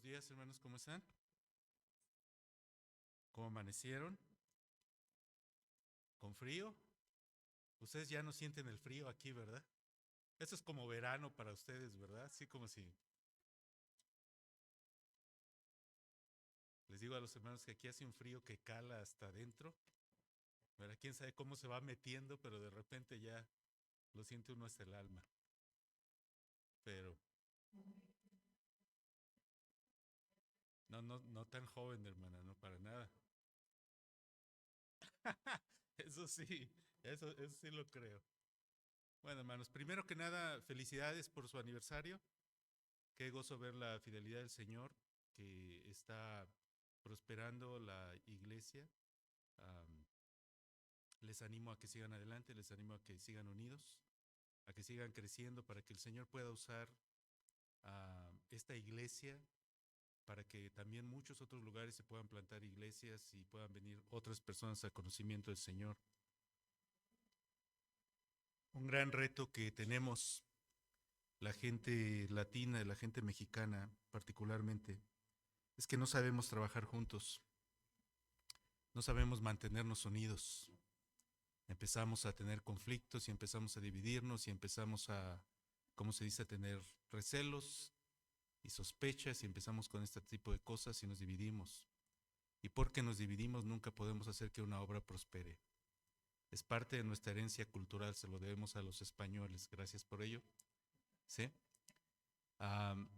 Buenos días, hermanos, ¿cómo están? ¿Cómo amanecieron? ¿Con frío? Ustedes ya no sienten el frío aquí, ¿verdad? Eso es como verano para ustedes, ¿verdad? Así como si les digo a los hermanos que aquí hace un frío que cala hasta adentro. ¿Verdad? Quién sabe cómo se va metiendo, pero de repente ya lo siente uno hasta el alma. Pero no tan joven, hermana, no para nada. Eso sí, eso sí lo creo. Bueno, hermanos, primero que nada, felicidades por su aniversario. Qué gozo ver la fidelidad del Señor que está prosperando la iglesia. Am, Les animo a que sigan adelante, les animo a que sigan unidos, a que sigan creciendo para que el Señor pueda usar esta iglesia para que también muchos otros lugares se puedan plantar iglesias y puedan venir otras personas al conocimiento del Señor. Un gran reto que tenemos la gente latina, la gente mexicana particularmente, es que no sabemos trabajar juntos, no sabemos mantenernos unidos. Empezamos a tener conflictos y empezamos a dividirnos y empezamos a, ¿cómo se dice?, a tener recelos y sospechas y empezamos con este tipo de cosas y nos dividimos. Y porque nos dividimos nunca podemos hacer que una obra prospere. Es parte de nuestra herencia cultural, se lo debemos a los españoles, gracias por ello. ¿Sí? Um,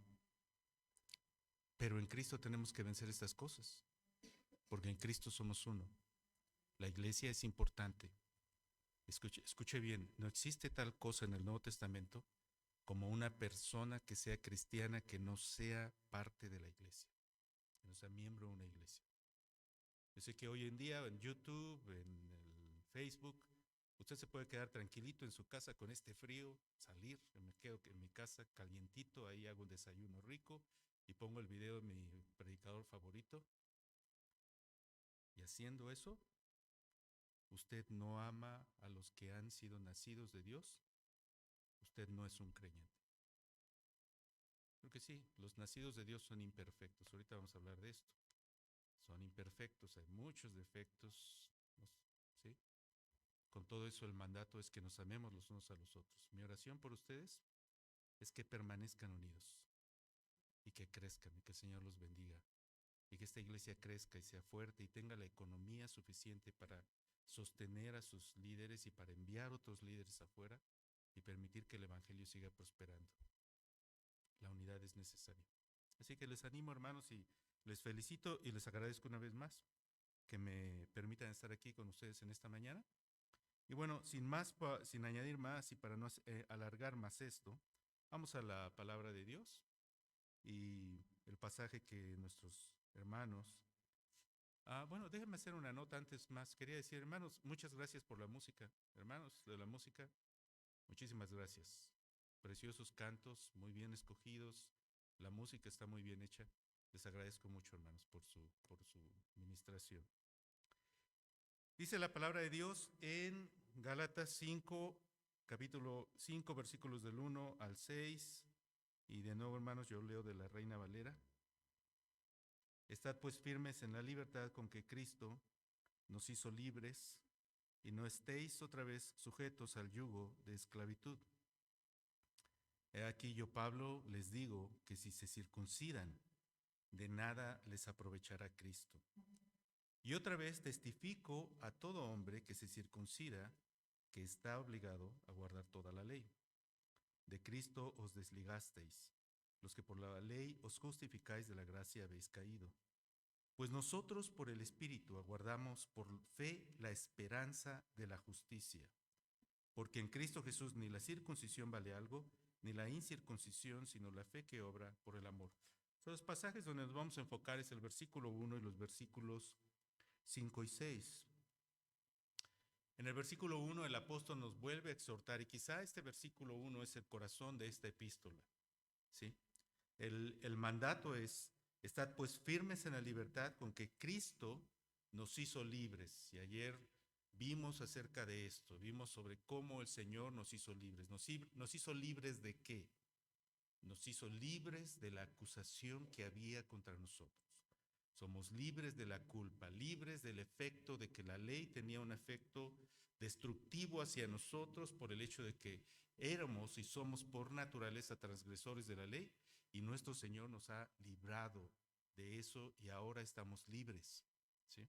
pero en Cristo tenemos que vencer estas cosas, porque en Cristo somos uno. La iglesia es importante. Escuche bien, no existe tal cosa en el Nuevo Testamento como una persona que sea cristiana que no sea parte de la iglesia, que no sea miembro de una iglesia. Yo sé que hoy en día en YouTube, en el Facebook, usted se puede quedar tranquilito en su casa con este frío, salir, me quedo en mi casa calientito, ahí hago un desayuno rico y pongo el video de mi predicador favorito. Y haciendo eso, usted no ama a los que han sido nacidos de Dios, usted no es un creyente. Porque sí, los nacidos de Dios son imperfectos. Ahorita vamos a hablar de esto. Son imperfectos, hay muchos defectos, ¿sí? Con todo eso el mandato es que nos amemos los unos a los otros. Mi oración por ustedes es que permanezcan unidos y que crezcan y que el Señor los bendiga y que esta iglesia crezca y sea fuerte y tenga la economía suficiente para sostener a sus líderes y para enviar otros líderes afuera y permitir que el Evangelio siga prosperando. La unidad es necesaria. Así que les animo, hermanos, y les felicito y les agradezco una vez más que me permitan estar aquí con ustedes en esta mañana. Y bueno, sin más, sin añadir más y para no alargar más esto, vamos a la palabra de Dios y el pasaje que nuestros hermanos... bueno, déjenme hacer una nota antes más. Quería decir, hermanos, muchas gracias por la música. Hermanos de la música, muchísimas gracias. Preciosos cantos, muy bien escogidos. La música está muy bien hecha. Les agradezco mucho, hermanos, por su ministración. Dice la palabra de Dios en Gálatas 5, capítulo 5, versículos del 1 al 6. Y de nuevo, hermanos, yo leo de la Reina Valera. Estad pues firmes en la libertad con que Cristo nos hizo libres y no estéis otra vez sujetos al yugo de esclavitud. He aquí yo, Pablo, les digo que si se circuncidan, de nada les aprovechará Cristo. Y otra vez testifico a todo hombre que se circuncida que está obligado a guardar toda la ley. De Cristo os desligasteis, los que por la ley os justificáis de la gracia habéis caído. Pues nosotros por el Espíritu aguardamos por fe la esperanza de la justicia. Porque en Cristo Jesús ni la circuncisión vale algo, ni la incircuncisión, sino la fe que obra por el amor. Los pasajes donde nos vamos a enfocar es el versículo 1 y los versículos 5 y 6. En el versículo 1 el apóstol nos vuelve a exhortar y quizá este versículo 1 es el corazón de esta epístola. ¿Sí? El mandato es, estad pues firmes en la libertad con que Cristo nos hizo libres. Y ayer vimos acerca de esto, vimos sobre cómo el Señor nos hizo libres. ¿Nos hizo libres de qué? nos hizo libres de la acusación que había contra nosotros. Somos libres de la culpa, libres del efecto de que la ley tenía un efecto destructivo hacia nosotros por el hecho de que éramos y somos por naturaleza transgresores de la ley, y nuestro Señor nos ha librado de eso y ahora estamos libres, ¿sí?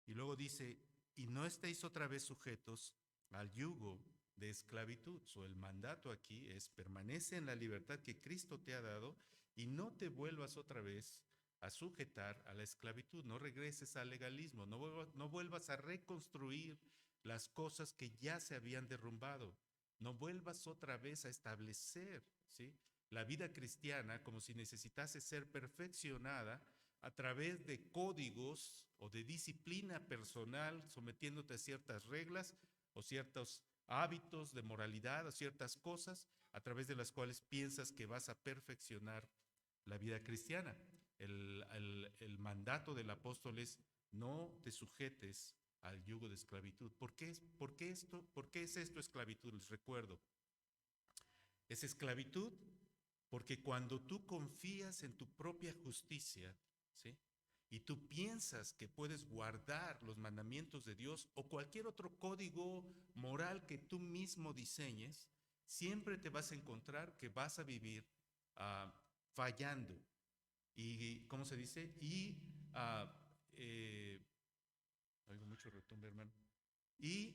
Y luego dice, y no estéis otra vez sujetos al yugo de esclavitud. O el mandato aquí es, permanece en la libertad que Cristo te ha dado y no te vuelvas otra vez a sujetar a la esclavitud. No regreses al legalismo, no vuelvas a reconstruir las cosas que ya se habían derrumbado. No vuelvas otra vez a establecer, ¿sí?, la vida cristiana como si necesitase ser perfeccionada a través de códigos o de disciplina personal, sometiéndote a ciertas reglas o ciertos hábitos de moralidad, o ciertas cosas a través de las cuales piensas que vas a perfeccionar la vida cristiana. El mandato del apóstol es: no te sujetes al yugo de esclavitud. ¿Por qué es esto esclavitud? Les recuerdo, es esclavitud porque cuando tú confías en tu propia justicia, ¿sí?, y tú piensas que puedes guardar los mandamientos de Dios o cualquier otro código moral que tú mismo diseñes, siempre te vas a encontrar que vas a vivir fallando. Y, ¿cómo se dice? Y, oigo mucho retumbe, hermano. Y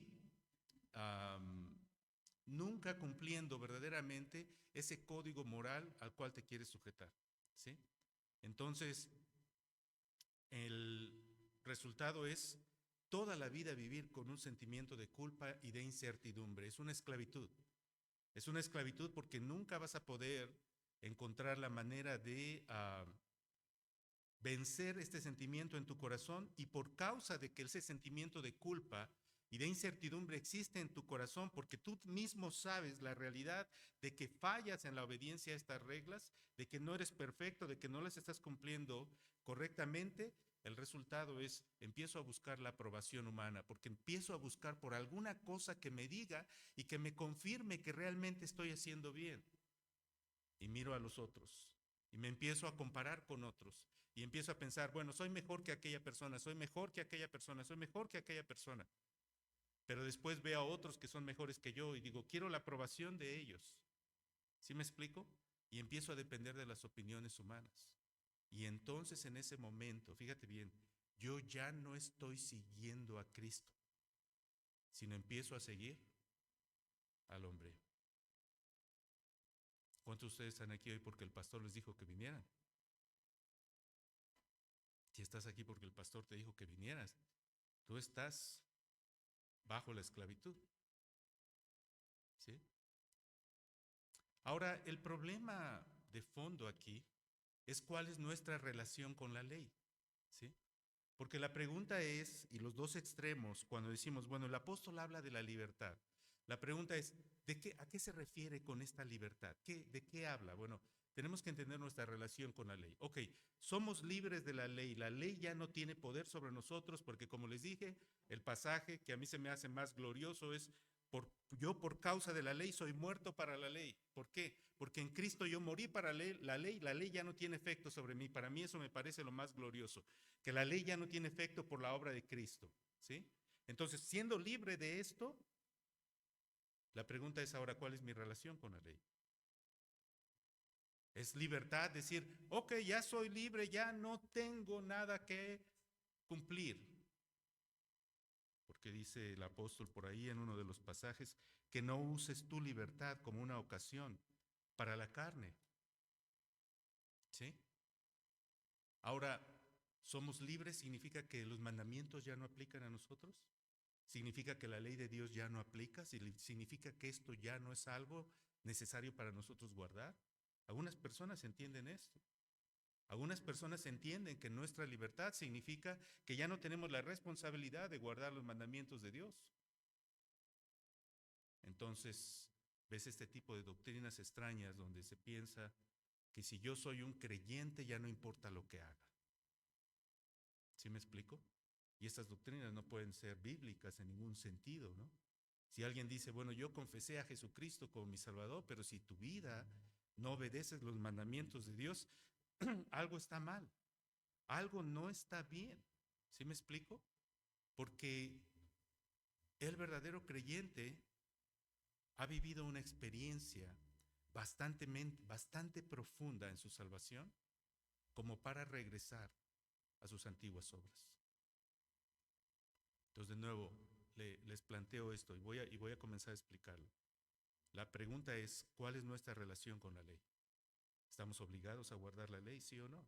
nunca cumpliendo verdaderamente ese código moral al cual te quieres sujetar, ¿sí? Entonces, el resultado es toda la vida vivir con un sentimiento de culpa y de incertidumbre. Es una esclavitud. Es una esclavitud porque nunca vas a poder encontrar la manera de vencer este sentimiento en tu corazón, y por causa de que ese sentimiento de culpa y de incertidumbre existe en tu corazón, porque tú mismo sabes la realidad de que fallas en la obediencia a estas reglas, de que no eres perfecto, de que no las estás cumpliendo correctamente, el resultado es: empiezo a buscar la aprobación humana, porque empiezo a buscar por alguna cosa que me diga y que me confirme que realmente estoy haciendo bien. Y miro a los otros y me empiezo a comparar con otros y empiezo a pensar, bueno, soy mejor que aquella persona, soy mejor que aquella persona, soy mejor que aquella persona. Pero después veo a otros que son mejores que yo y digo, quiero la aprobación de ellos. ¿Sí me explico? Y empiezo a depender de las opiniones humanas. Y entonces en ese momento, fíjate bien, yo ya no estoy siguiendo a Cristo, sino empiezo a seguir al hombre. ¿Cuántos de ustedes están aquí hoy porque el pastor les dijo que vinieran? Si estás aquí porque el pastor te dijo que vinieras, tú estás bajo la esclavitud, ¿sí? Ahora, el problema de fondo aquí es cuál es nuestra relación con la ley, ¿sí? Porque la pregunta es, y los dos extremos, cuando decimos, bueno, el apóstol habla de la libertad, la pregunta es, ¿a qué se refiere con esta libertad? ¿De qué habla? Bueno, tenemos que entender nuestra relación con la ley. Ok, somos libres de la ley ya no tiene poder sobre nosotros, porque como les dije, el pasaje que a mí se me hace más glorioso es: yo por causa de la ley soy muerto para la ley. ¿Por qué? Porque en Cristo yo morí para la ley ya no tiene efecto sobre mí. Para mí eso me parece lo más glorioso, que la ley ya no tiene efecto por la obra de Cristo, ¿sí? Entonces, siendo libre de esto, la pregunta es ahora, ¿cuál es mi relación con la ley? Es libertad decir, ok, ya soy libre, ya no tengo nada que cumplir. Porque dice el apóstol por ahí en uno de los pasajes que no uses tu libertad como una ocasión para la carne, ¿sí? Ahora, ¿somos libres? ¿Significa que los mandamientos ya no aplican a nosotros? ¿Significa que la ley de Dios ya no aplica? ¿Significa que esto ya no es algo necesario para nosotros guardar? Algunas personas entienden esto. Algunas personas entienden que nuestra libertad significa que ya no tenemos la responsabilidad de guardar los mandamientos de Dios. Entonces, ves este tipo de doctrinas extrañas donde se piensa que si yo soy un creyente ya no importa lo que haga. ¿Sí me explico? Y estas doctrinas no pueden ser bíblicas en ningún sentido, ¿no? Si alguien dice, bueno, yo confesé a Jesucristo como mi Salvador, pero si tu vida no obedeces los mandamientos de Dios, algo está mal, algo no está bien. ¿Sí me explico? Porque el verdadero creyente ha vivido una experiencia bastante profunda en su salvación como para regresar a sus antiguas obras. Entonces, de nuevo, les planteo esto y voy a comenzar a explicarlo. La pregunta es, ¿cuál es nuestra relación con la ley? ¿Estamos obligados a guardar la ley, sí o no?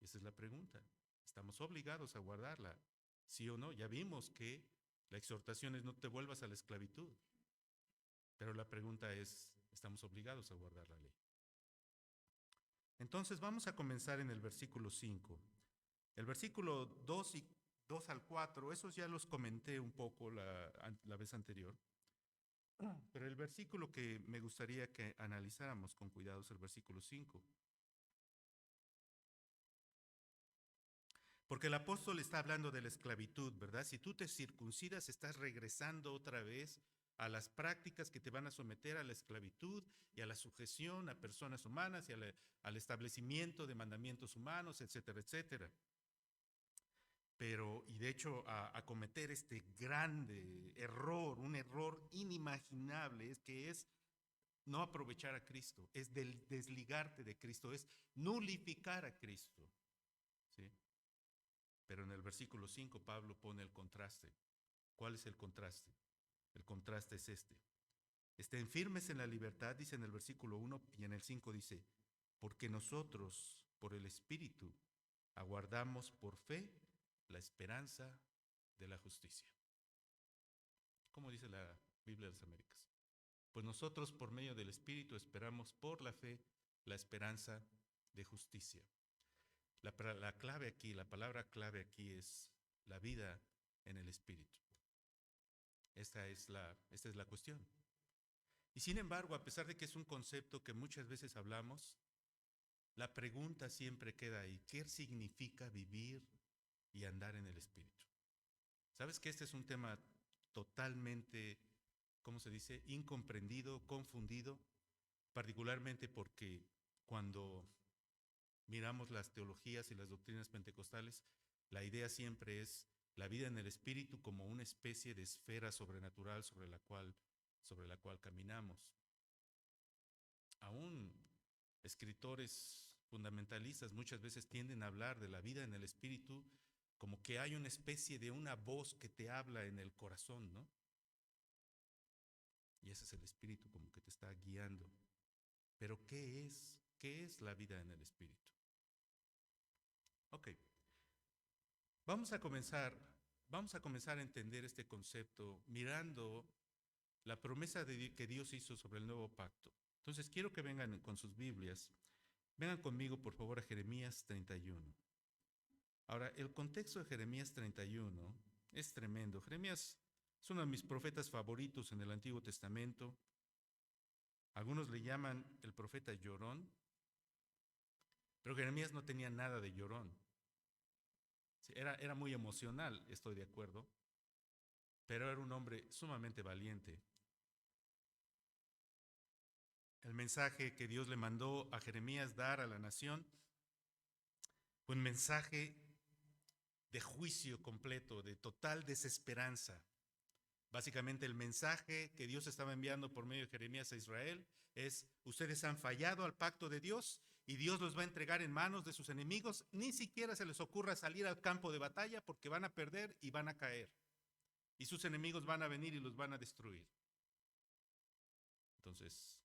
Esa es la pregunta. ¿Estamos obligados a guardarla, sí o no? Ya vimos que la exhortación es no te vuelvas a la esclavitud. Pero la pregunta es, ¿estamos obligados a guardar la ley? Entonces vamos a comenzar en el versículo 5. El versículo 2 al 4, esos ya los comenté un poco la vez anterior. Pero el versículo que me gustaría que analizáramos con cuidado es el versículo 5. Porque el apóstol está hablando de la esclavitud, ¿verdad? Si tú te circuncidas, estás regresando otra vez a las prácticas que te van a someter a la esclavitud y a la sujeción a personas humanas y al establecimiento de mandamientos humanos, etcétera, etcétera. Pero, y de hecho, a cometer este grande error, un error inimaginable, es que es no aprovechar a Cristo, es desligarte de Cristo, es nulificar a Cristo, ¿sí? Pero en el versículo 5 Pablo pone el contraste. ¿Cuál es el contraste? El contraste es este. Estén firmes en la libertad, dice en el versículo 1, y en el 5 dice, porque nosotros, por el Espíritu, aguardamos por fe la esperanza de la justicia. ¿Cómo dice la Biblia de las Américas? Pues nosotros, por medio del Espíritu, esperamos por la fe la esperanza de justicia. La clave aquí, la palabra clave aquí es la vida en el Espíritu. Esta es la cuestión. Y sin embargo, a pesar de que es un concepto que muchas veces hablamos, la pregunta siempre queda ahí. ¿Qué significa vivir y andar en el Espíritu? ¿Sabes que este es un tema totalmente, ¿cómo se dice?, incomprendido, confundido, particularmente porque cuando miramos las teologías y las doctrinas pentecostales, la idea siempre es la vida en el Espíritu como una especie de esfera sobrenatural sobre la cual caminamos. Aún escritores fundamentalistas muchas veces tienden a hablar de la vida en el Espíritu como que hay una especie de una voz que te habla en el corazón, ¿no? Y ese es el Espíritu como que te está guiando. Pero ¿qué es? ¿Qué es la vida en el Espíritu? Ok. Vamos a comenzar a entender este concepto mirando la promesa que Dios hizo sobre el nuevo pacto. Entonces quiero que vengan con sus Biblias. Vengan conmigo, por favor, a Jeremías 31. Ahora, el contexto de Jeremías 31 es tremendo. Jeremías es uno de mis profetas favoritos en el Antiguo Testamento. Algunos le llaman el profeta llorón, pero Jeremías no tenía nada de llorón. Era muy emocional, estoy de acuerdo, pero era un hombre sumamente valiente. El mensaje que Dios le mandó a Jeremías dar a la nación fue un mensaje de juicio completo, de total desesperanza. Básicamente el mensaje que Dios estaba enviando por medio de Jeremías a Israel es: ustedes han fallado al pacto de Dios y Dios los va a entregar en manos de sus enemigos. Ni siquiera se les ocurra salir al campo de batalla porque van a perder y van a caer. Y sus enemigos van a venir y los van a destruir. Entonces,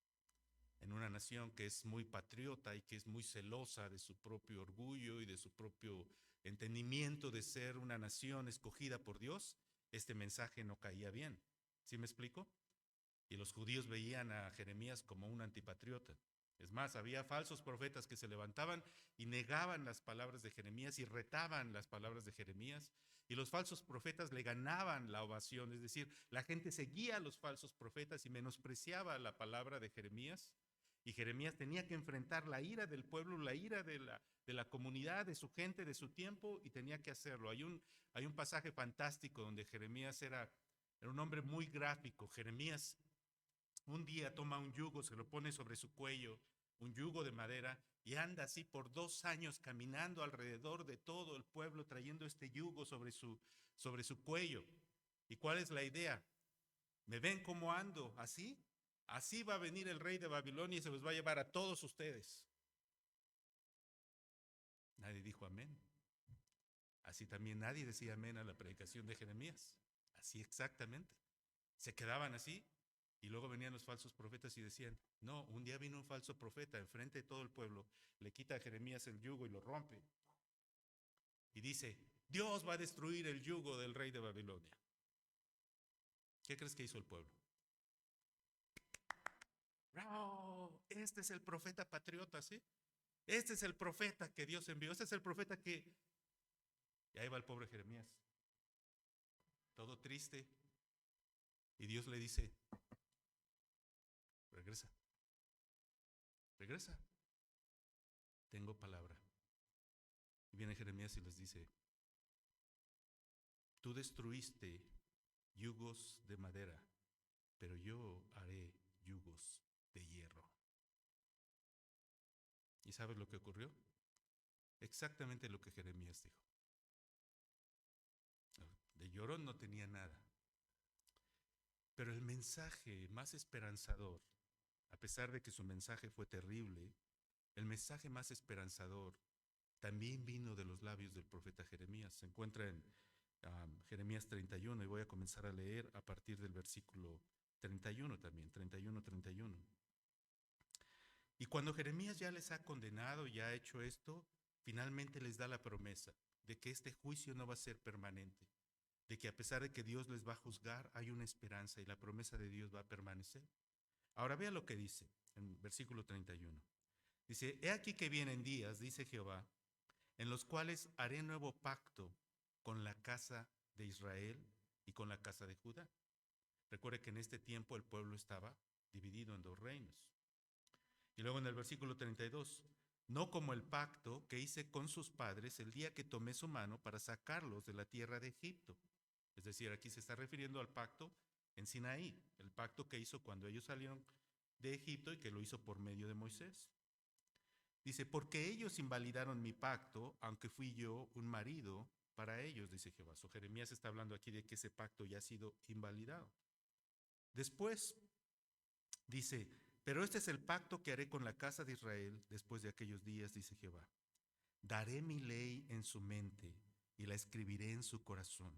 en una nación que es muy patriota y que es muy celosa de su propio orgullo y de su propio entendimiento de ser una nación escogida por Dios, este mensaje no caía bien. ¿Sí me explico? Y los judíos veían a Jeremías como un antipatriota. Es más, había falsos profetas que se levantaban y negaban las palabras de Jeremías y retaban las palabras de Jeremías. Y los falsos profetas le ganaban la ovación, es decir, la gente seguía a los falsos profetas y menospreciaba la palabra de Jeremías. Y Jeremías tenía que enfrentar la ira del pueblo, la ira de la comunidad, de su gente, de su tiempo, y tenía que hacerlo. Hay un pasaje fantástico donde Jeremías era un hombre muy gráfico. Jeremías un día toma un yugo, se lo pone sobre su cuello un yugo de madera, y anda así por 2 años caminando alrededor de todo el pueblo trayendo este yugo sobre su cuello. ¿Y cuál es la idea? ¿Me ven cómo ando? ¿Así? Así va a venir el rey de Babilonia y se los va a llevar a todos ustedes. Nadie dijo amén. Así también nadie decía amén a la predicación de Jeremías. Así exactamente. Se quedaban así y luego venían los falsos profetas y decían, no, un día vino un falso profeta enfrente de todo el pueblo, le quita a Jeremías el yugo y lo rompe. Y dice, Dios va a destruir el yugo del rey de Babilonia. ¿Qué crees que hizo el pueblo? ¡Oh! Este es el profeta patriota, ¿sí? Este es el profeta que Dios envió. Este es el profeta que... Y ahí va el pobre Jeremías, todo triste. Y Dios le dice, regresa, regresa. Tengo palabra. Y viene Jeremías y les dice, tú destruiste yugos de madera, pero yo haré yugos de hierro. ¿Y sabes lo que ocurrió? Exactamente lo que Jeremías dijo. De llorón no tenía nada. Pero el mensaje más esperanzador, a pesar de que su mensaje fue terrible, el mensaje más esperanzador también vino de los labios del profeta Jeremías. Se encuentra en Jeremías 31 y voy a comenzar a leer a partir del versículo 31 también, 31. Y cuando Jeremías ya les ha condenado y ha hecho esto, finalmente les da la promesa de que este juicio no va a ser permanente, de que a pesar de que Dios les va a juzgar, hay una esperanza y la promesa de Dios va a permanecer. Ahora vea lo que dice en versículo 31. Dice, he aquí que vienen días, dice Jehová, en los cuales haré nuevo pacto con la casa de Israel y con la casa de Judá. Recuerde que en este tiempo el pueblo estaba dividido en dos reinos. Y luego en el versículo 32, no como el pacto que hice con sus padres el día que tomé su mano para sacarlos de la tierra de Egipto. Es decir, aquí se está refiriendo al pacto en Sinaí, el pacto que hizo cuando ellos salieron de Egipto y que lo hizo por medio de Moisés. Dice, porque ellos invalidaron mi pacto, aunque fui yo un marido para ellos, dice Jehová. So, Jeremías está hablando aquí de que ese pacto ya ha sido invalidado. Después dice, pero este es el pacto que haré con la casa de Israel después de aquellos días, dice Jehová. Daré mi ley en su mente y la escribiré en su corazón.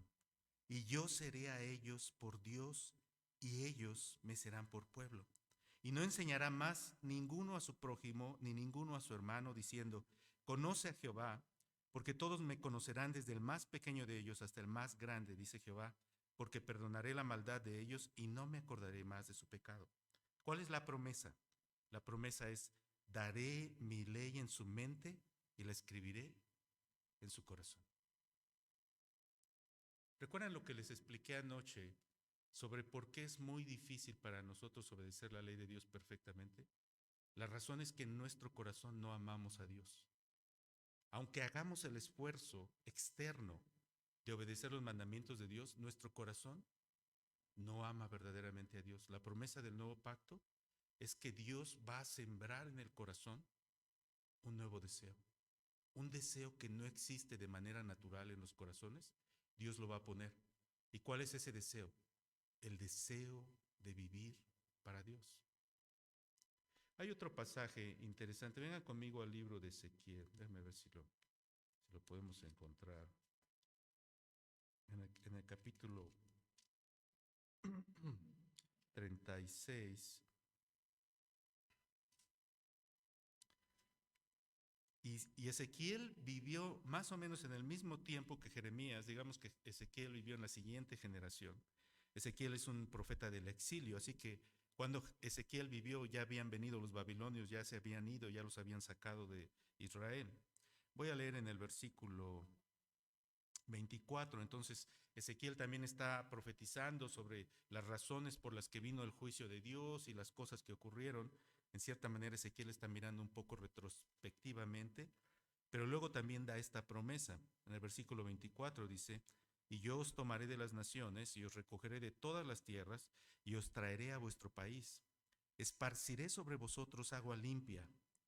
Y yo seré a ellos por Dios y ellos me serán por pueblo. Y no enseñará más ninguno a su prójimo ni ninguno a su hermano, diciendo, conoce a Jehová, porque todos me conocerán desde el más pequeño de ellos hasta el más grande, dice Jehová, porque perdonaré la maldad de ellos y no me acordaré más de su pecado. ¿Cuál es la promesa? La promesa es, daré mi ley en su mente y la escribiré en su corazón. ¿Recuerdan lo que les expliqué anoche sobre por qué es muy difícil para nosotros obedecer la ley de Dios perfectamente? La razón es que en nuestro corazón no amamos a Dios. Aunque hagamos el esfuerzo externo de obedecer los mandamientos de Dios, nuestro corazón no ama verdaderamente a Dios. La promesa del nuevo pacto es que Dios va a sembrar en el corazón un nuevo deseo. Un deseo que no existe de manera natural en los corazones, Dios lo va a poner. ¿Y cuál es ese deseo? El deseo de vivir para Dios. Hay otro pasaje interesante. Vengan conmigo al libro de Ezequiel. Déjenme ver si lo podemos encontrar. En el capítulo 36. Y Ezequiel vivió más o menos en el mismo tiempo que Jeremías. Digamos que Ezequiel vivió en la siguiente generación. Ezequiel es un profeta del exilio, así que cuando Ezequiel vivió ya habían venido los babilonios, ya se habían ido, ya los habían sacado de Israel. Voy a leer en el versículo 24. Entonces, Ezequiel también está profetizando sobre las razones por las que vino el juicio de Dios y las cosas que ocurrieron. En cierta manera, Ezequiel está mirando un poco retrospectivamente, pero luego también da esta promesa. En el versículo 24 dice, y yo os tomaré de las naciones y os recogeré de todas las tierras y os traeré a vuestro país. Esparciré sobre vosotros agua limpia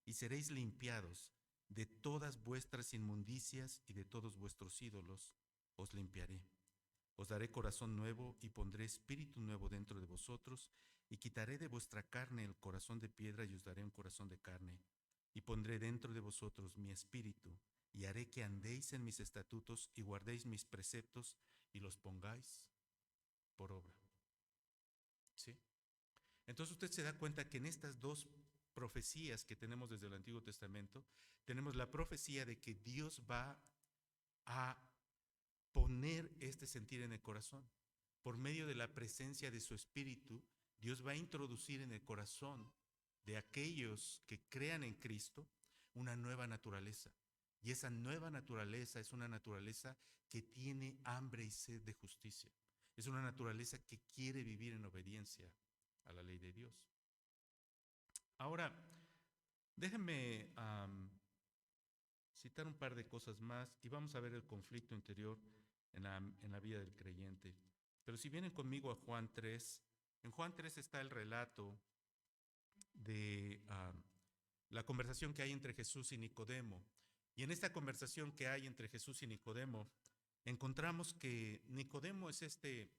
y seréis limpiados de todas vuestras inmundicias y de todos vuestros ídolos, os limpiaré. Os daré corazón nuevo y pondré espíritu nuevo dentro de vosotros, y quitaré de vuestra carne el corazón de piedra y os daré un corazón de carne, y pondré dentro de vosotros mi espíritu, y haré que andéis en mis estatutos y guardéis mis preceptos y los pongáis por obra. ¿Sí? Entonces usted se da cuenta que en estas dos profecías que tenemos desde el Antiguo Testamento, tenemos la profecía de que Dios va a poner este sentir en el corazón. Por medio de la presencia de su Espíritu, Dios va a introducir en el corazón de aquellos que crean en Cristo una nueva naturaleza. Y esa nueva naturaleza es una naturaleza que tiene hambre y sed de justicia. Es una naturaleza que quiere vivir en obediencia a la ley de Dios. Ahora, déjenme citar un par de cosas más y vamos a ver el conflicto interior en la vida del creyente. Pero si vienen conmigo a Juan 3, en Juan 3 está el relato de la conversación que hay entre Jesús y Nicodemo. Y en esta conversación que hay entre Jesús y Nicodemo, encontramos que Nicodemo es este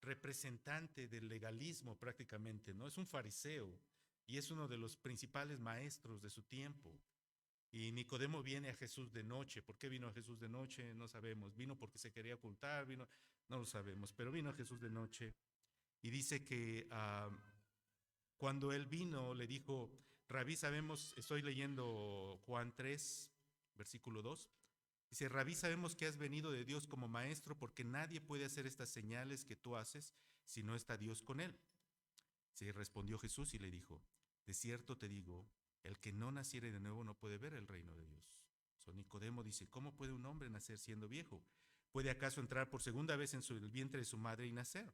representante del legalismo prácticamente, ¿no? Es un fariseo y es uno de los principales maestros de su tiempo. Y Nicodemo viene a Jesús de noche. ¿Por qué vino a Jesús de noche? No sabemos. Vino porque se quería ocultar, no lo sabemos, pero vino a Jesús de noche. Y dice que cuando él vino, le dijo, Rabí, sabemos, estoy leyendo Juan 3, versículo 2. Dice, Rabí, sabemos que has venido de Dios como maestro, porque nadie puede hacer estas señales que tú haces si no está Dios con él. Se respondió Jesús y le dijo, de cierto te digo, el que no naciere de nuevo no puede ver el reino de Dios. So Nicodemo dice, ¿cómo puede un hombre nacer siendo viejo? ¿Puede acaso entrar por segunda vez en el vientre de su madre y nacer?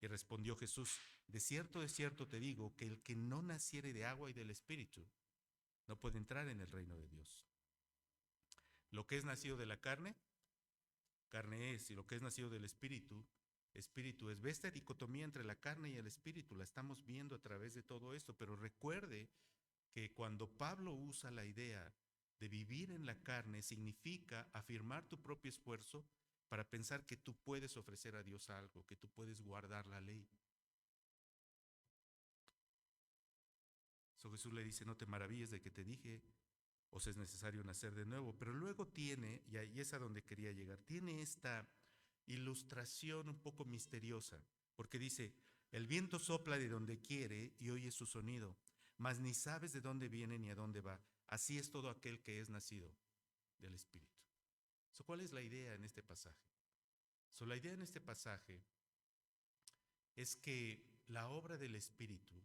Y respondió Jesús, de cierto te digo, que el que no naciere de agua y del Espíritu no puede entrar en el reino de Dios. Lo que es nacido de la carne, carne es, y lo que es nacido del Espíritu, Espíritu es. Ve esta dicotomía entre la carne y el Espíritu, la estamos viendo a través de todo esto, pero recuerde que cuando Pablo usa la idea de vivir en la carne, significa afirmar tu propio esfuerzo para pensar que tú puedes ofrecer a Dios algo, que tú puedes guardar la ley. So Jesús le dice, no te maravilles de que te dije, os es necesario nacer de nuevo. Pero luego tiene, y ahí es a donde quería llegar, tiene esta ilustración un poco misteriosa, porque dice, el viento sopla de donde quiere y oye su sonido, mas ni sabes de dónde viene ni a dónde va. Así es todo aquel que es nacido del Espíritu. So, ¿cuál es la idea en este pasaje? So, la idea en este pasaje es que la obra del Espíritu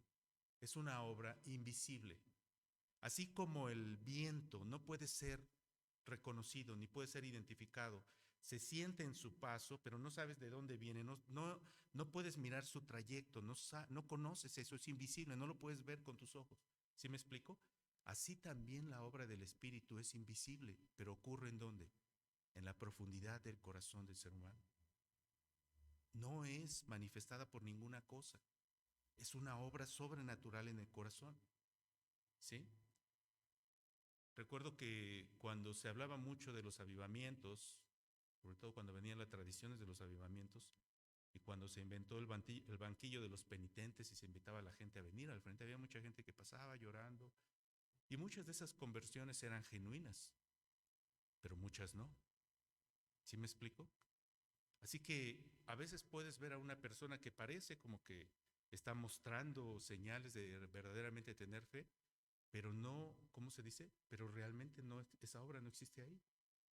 es una obra invisible. Así como el viento no puede ser reconocido ni puede ser identificado, se siente en su paso, pero no sabes de dónde viene, no puedes mirar su trayecto, no conoces eso, es invisible, no lo puedes ver con tus ojos. ¿Sí me explico? Así también la obra del Espíritu es invisible, pero ocurre ¿en dónde? En la profundidad del corazón del ser humano. No es manifestada por ninguna cosa, es una obra sobrenatural en el corazón. ¿Sí? Recuerdo que cuando se hablaba mucho de los avivamientos, sobre todo cuando venían las tradiciones de los avivamientos, y cuando se inventó el banquillo de los penitentes y se invitaba a la gente a venir al frente, había mucha gente que pasaba llorando, y muchas de esas conversiones eran genuinas, pero muchas no. ¿Sí me explico? Así que a veces puedes ver a una persona que parece como que está mostrando señales de verdaderamente tener fe, pero no, ¿cómo se dice? Pero realmente no, esa obra no existe ahí.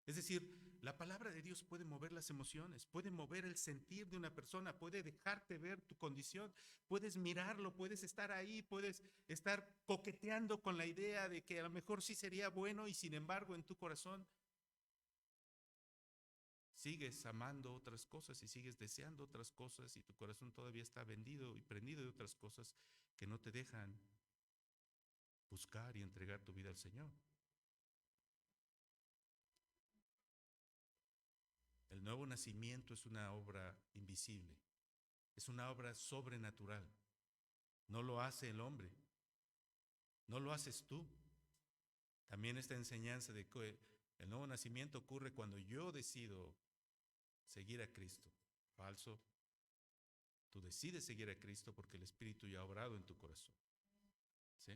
Es decir, la palabra de Dios puede mover las emociones, puede mover el sentir de una persona, puede dejarte ver tu condición, puedes mirarlo, puedes estar ahí, puedes estar coqueteando con la idea de que a lo mejor sí sería bueno y sin embargo en tu corazón sigues amando otras cosas y sigues deseando otras cosas y tu corazón todavía está vendido y prendido de otras cosas que no te dejan buscar y entregar tu vida al Señor. El nuevo nacimiento es una obra invisible, es una obra sobrenatural. No lo hace el hombre, no lo haces tú, También esta enseñanza de que el nuevo nacimiento ocurre cuando yo decido seguir a Cristo. Falso. Tú decides seguir a Cristo porque el Espíritu ya ha obrado en tu corazón. ¿Sí?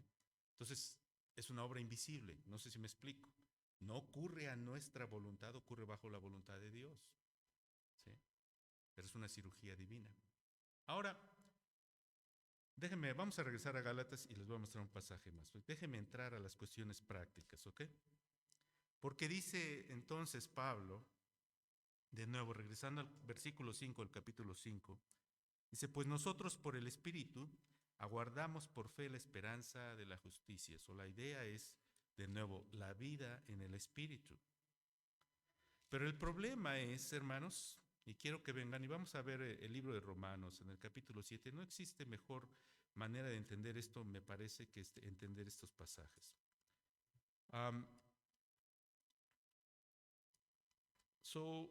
Entonces, es una obra invisible. No sé si me explico. No ocurre a nuestra voluntad, ocurre bajo la voluntad de Dios. ¿Sí? Pero es una cirugía divina. Ahora, vamos a regresar a Gálatas y les voy a mostrar un pasaje más. Déjenme entrar a las cuestiones prácticas, ¿ok? Porque dice entonces Pablo, de nuevo, regresando al versículo 5 del capítulo 5, dice, pues nosotros por el Espíritu aguardamos por fe la esperanza de la justicia. La idea es, de nuevo, la vida en el Espíritu. Pero el problema es, hermanos, y quiero que vengan y vamos a ver el libro de Romanos en el capítulo 7, no existe mejor manera de entender esto, me parece, que entender estos pasajes.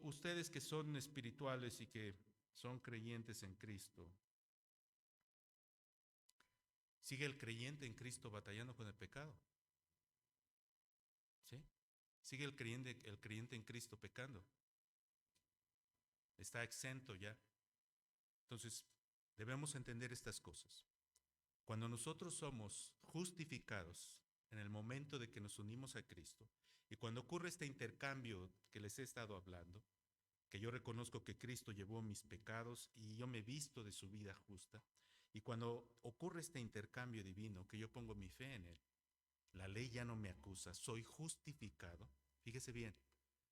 Ustedes que son espirituales y que son creyentes en Cristo, ¿sigue el creyente en Cristo batallando con el pecado? ¿Sí? ¿Sigue el creyente en Cristo pecando? ¿Está exento ya? Entonces, debemos entender estas cosas. Cuando nosotros somos justificados en el momento de que nos unimos a Cristo, y cuando ocurre este intercambio que les he estado hablando, que yo reconozco que Cristo llevó mis pecados y yo me visto de su vida justa, y cuando ocurre este intercambio divino, que yo pongo mi fe en Él, la ley ya no me acusa, soy justificado, fíjese bien,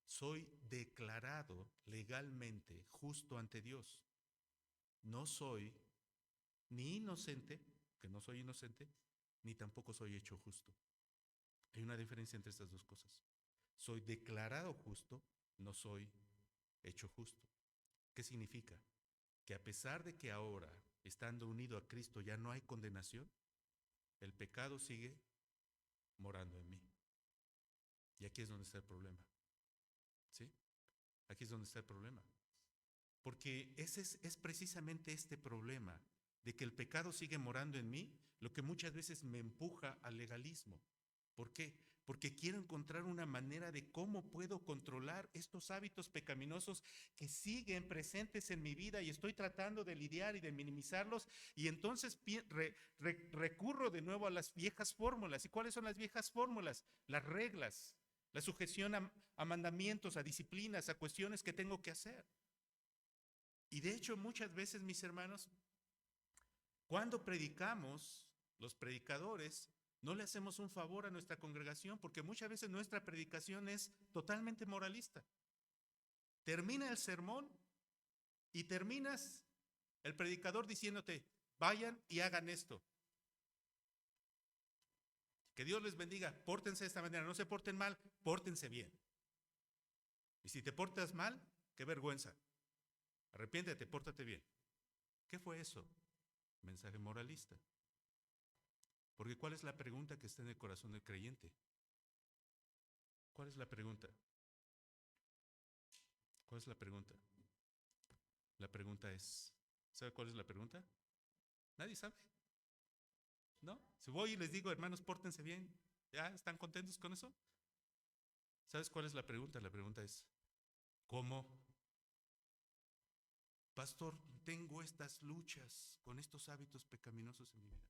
soy declarado legalmente justo ante Dios. No soy ni inocente, que no soy inocente, ni tampoco soy hecho justo. Hay una diferencia entre estas dos cosas. Soy declarado justo, no soy hecho justo. ¿Qué significa? Que a pesar de que ahora, estando unido a Cristo, ya no hay condenación, el pecado sigue morando en mí. Y aquí es donde está el problema. ¿Sí? Aquí es donde está el problema. Porque ese es precisamente este problema, de que el pecado sigue morando en mí, lo que muchas veces me empuja al legalismo. ¿Por qué? Porque quiero encontrar una manera de cómo puedo controlar estos hábitos pecaminosos que siguen presentes en mi vida y estoy tratando de lidiar y de minimizarlos, y entonces recurro de nuevo a las viejas fórmulas. ¿Y cuáles son las viejas fórmulas? Las reglas, la sujeción a mandamientos, a disciplinas, a cuestiones que tengo que hacer. Y de hecho, muchas veces, mis hermanos, cuando predicamos, los predicadores, no le hacemos un favor a nuestra congregación, porque muchas veces nuestra predicación es totalmente moralista. Termina el sermón y terminas el predicador diciéndote, vayan y hagan esto. Que Dios les bendiga, pórtense de esta manera, no se porten mal, pórtense bien. Y si te portas mal, qué vergüenza. Arrepiéntete, pórtate bien. ¿Qué fue eso? Mensaje moralista. Porque ¿cuál es la pregunta que está en el corazón del creyente? ¿Cuál es la pregunta? ¿Cuál es la pregunta? La pregunta es, ¿sabe cuál es la pregunta? Nadie sabe. ¿No? Si voy y les digo, hermanos, pórtense bien, ¿ya están contentos con eso? ¿Sabes cuál es la pregunta? La pregunta es, ¿cómo? Pastor, tengo estas luchas con estos hábitos pecaminosos en mi vida.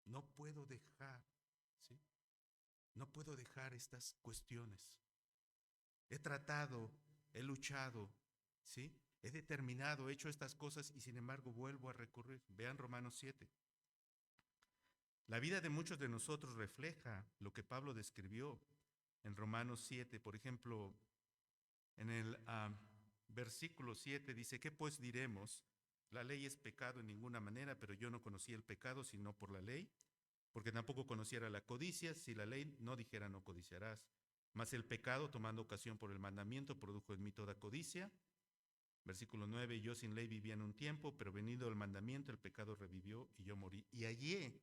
No puedo dejar, ¿sí? No puedo dejar estas cuestiones. He tratado, he luchado, ¿sí? He determinado, he hecho estas cosas y sin embargo vuelvo a recurrir. Vean Romanos 7. La vida de muchos de nosotros refleja lo que Pablo describió en Romanos 7. Por ejemplo, en el versículo 7 dice, ¿qué pues diremos? La ley es pecado en ninguna manera, pero yo no conocí el pecado sino por la ley, porque tampoco conociera la codicia, si la ley no dijera no codiciarás. Mas el pecado, tomando ocasión por el mandamiento, produjo en mí toda codicia. Versículo 9, yo sin ley vivía en un tiempo, pero venido el mandamiento, el pecado revivió y yo morí. Y hallé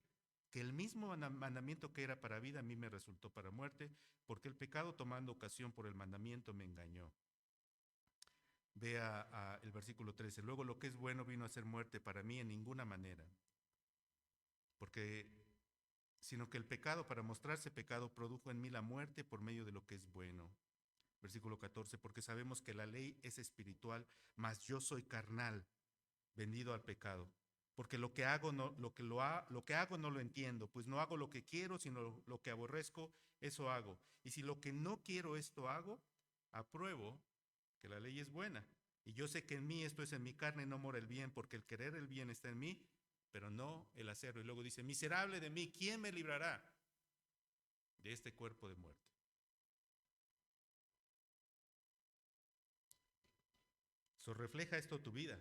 que el mismo mandamiento que era para vida, a mí me resultó para muerte, porque el pecado, tomando ocasión por el mandamiento, me engañó. Vea el versículo 13, luego lo que es bueno vino a ser muerte para mí en ninguna manera, porque sino que el pecado, para mostrarse pecado, produjo en mí la muerte por medio de lo que es bueno. Versículo 14, porque sabemos que la ley es espiritual, mas yo soy carnal, vendido al pecado. Porque lo que hago no lo entiendo, pues no hago lo que quiero, sino lo que aborrezco, eso hago. Y si lo que no quiero esto hago, apruebo que la ley es buena. Y yo sé que en mí, esto es en mi carne, no mora el bien, porque el querer el bien está en mí, pero no el hacerlo. Y luego dice, miserable de mí, ¿quién me librará de este cuerpo de muerte? ¿Refleja esto tu vida?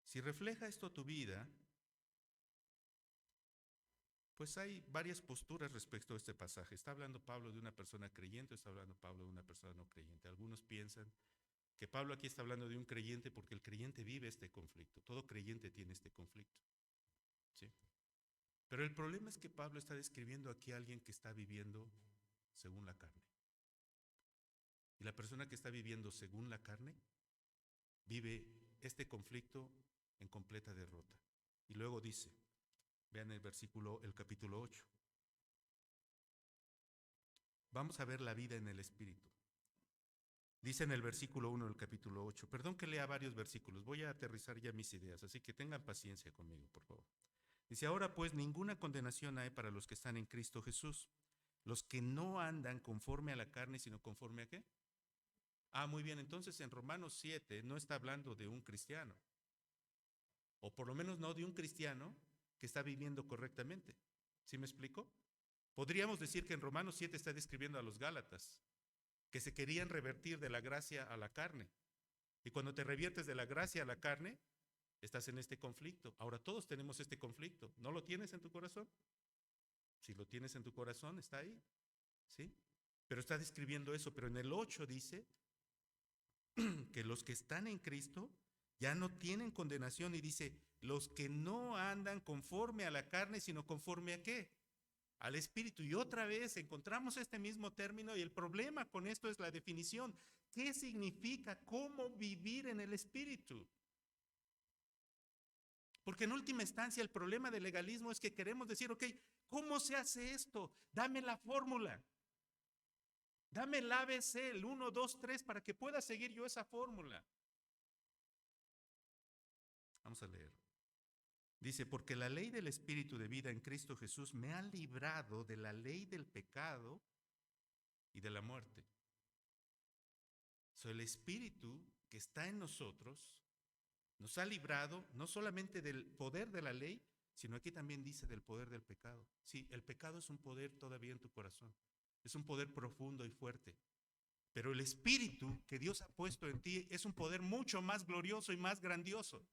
Si refleja esto tu vida, pues hay varias posturas respecto a este pasaje. ¿Está hablando Pablo de una persona creyente o está hablando Pablo de una persona no creyente? Algunos piensan que Pablo aquí está hablando de un creyente porque el creyente vive este conflicto. Todo creyente tiene este conflicto, ¿sí? Pero el problema es que Pablo está describiendo aquí a alguien que está viviendo según la carne. Y la persona que está viviendo según la carne vive este conflicto en completa derrota. Y luego dice, vean el capítulo 8. Vamos a ver la vida en el Espíritu. Dice en el versículo 1 del capítulo 8. Perdón que lea varios versículos, voy a aterrizar ya mis ideas, así que tengan paciencia conmigo, por favor. Dice, ahora pues ninguna condenación hay para los que están en Cristo Jesús, los que no andan conforme a la carne, sino conforme a ¿qué? Muy bien, entonces en Romanos 7 no está hablando de un cristiano, o por lo menos no de un cristiano que está viviendo correctamente. ¿Sí me explico? Podríamos decir que en Romanos 7 está describiendo a los Gálatas, que se querían revertir de la gracia a la carne. Y cuando te reviertes de la gracia a la carne, estás en este conflicto. Ahora todos tenemos este conflicto. ¿No lo tienes en tu corazón? Si lo tienes en tu corazón, está ahí, ¿sí? Pero está describiendo eso. Pero en el 8 dice que los que están en Cristo ya no tienen condenación y dice, los que no andan conforme a la carne, sino conforme a ¿qué? Al Espíritu. Y otra vez encontramos este mismo término y el problema con esto es la definición. ¿Qué significa cómo vivir en el Espíritu? Porque en última instancia el problema del legalismo es que queremos decir, ok, ¿cómo se hace esto? Dame la fórmula. Dame el ABC, el 1, 2, 3, para que pueda seguir yo esa fórmula. Vamos a leer. Dice, porque la ley del Espíritu de vida en Cristo Jesús me ha librado de la ley del pecado y de la muerte. El Espíritu que está en nosotros nos ha librado no solamente del poder de la ley, sino aquí también dice del poder del pecado. Sí, el pecado es un poder todavía en tu corazón. Es un poder profundo y fuerte. Pero el Espíritu que Dios ha puesto en ti es un poder mucho más glorioso y más grandioso.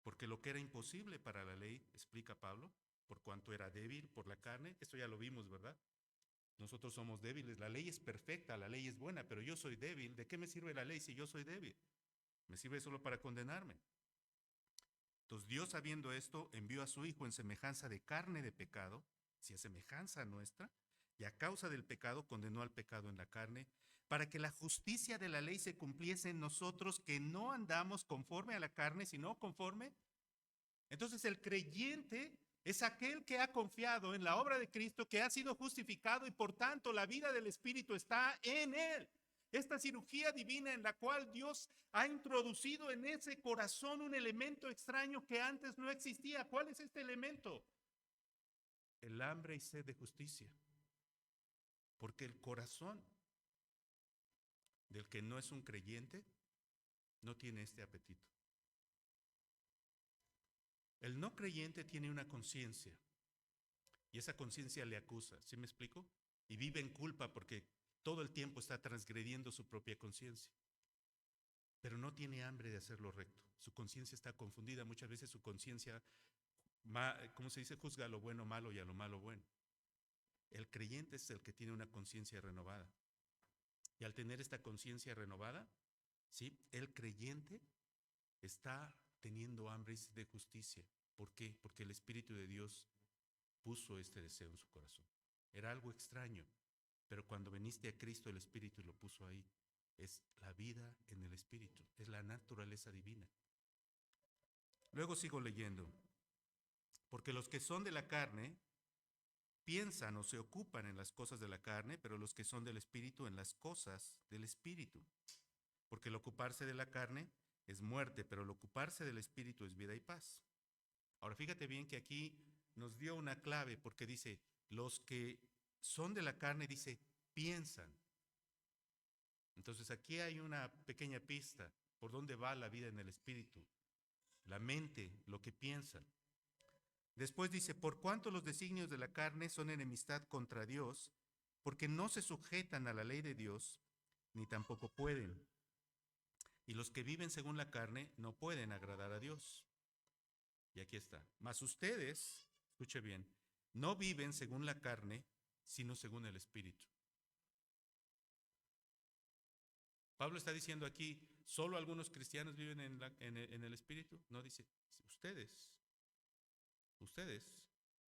Porque lo que era imposible para la ley, explica Pablo, por cuanto era débil por la carne, esto ya lo vimos, ¿verdad? Nosotros somos débiles, la ley es perfecta, la ley es buena, pero yo soy débil. ¿De qué me sirve la ley si yo soy débil? Me sirve solo para condenarme. Entonces Dios, sabiendo esto, envió a su Hijo en semejanza de carne de pecado, si es semejanza nuestra, y a causa del pecado condenó al pecado en la carne, para que la justicia de la ley se cumpliese en nosotros, que no andamos conforme a la carne, sino conforme. Entonces el creyente es aquel que ha confiado en la obra de Cristo, que ha sido justificado y por tanto la vida del Espíritu está en él. Esta cirugía divina en la cual Dios ha introducido en ese corazón un elemento extraño que antes no existía. ¿Cuál es este elemento? El hambre y sed de justicia. Porque el corazón del que no es un creyente no tiene este apetito. El no creyente tiene una conciencia y esa conciencia le acusa, ¿sí me explico? Y vive en culpa porque todo el tiempo está transgrediendo su propia conciencia. Pero no tiene hambre de hacer lo recto. Su conciencia está confundida. Muchas veces su conciencia, ¿cómo se dice? Juzga a lo bueno malo y a lo malo bueno. El creyente es el que tiene una conciencia renovada. Y al tener esta conciencia renovada, ¿sí? El creyente está teniendo hambre de justicia. ¿Por qué? Porque el Espíritu de Dios puso este deseo en su corazón. Era algo extraño, pero cuando viniste a Cristo, el Espíritu lo puso ahí. Es la vida en el Espíritu, es la naturaleza divina. Luego sigo leyendo. Porque los que son de la carne piensan o se ocupan en las cosas de la carne, pero los que son del Espíritu en las cosas del Espíritu. Porque el ocuparse de la carne es muerte, pero el ocuparse del Espíritu es vida y paz. Ahora fíjate bien que aquí nos dio una clave porque dice, los que son de la carne, dice, piensan. Entonces aquí hay una pequeña pista por dónde va la vida en el Espíritu. La mente, lo que piensa. Después dice, por cuanto los designios de la carne son enemistad contra Dios, porque no se sujetan a la ley de Dios, ni tampoco pueden. Y los que viven según la carne no pueden agradar a Dios. Y aquí está. Mas ustedes, escuche bien, no viven según la carne, sino según el Espíritu. Pablo está diciendo aquí, ¿solo algunos cristianos viven en el Espíritu? No, dice, ustedes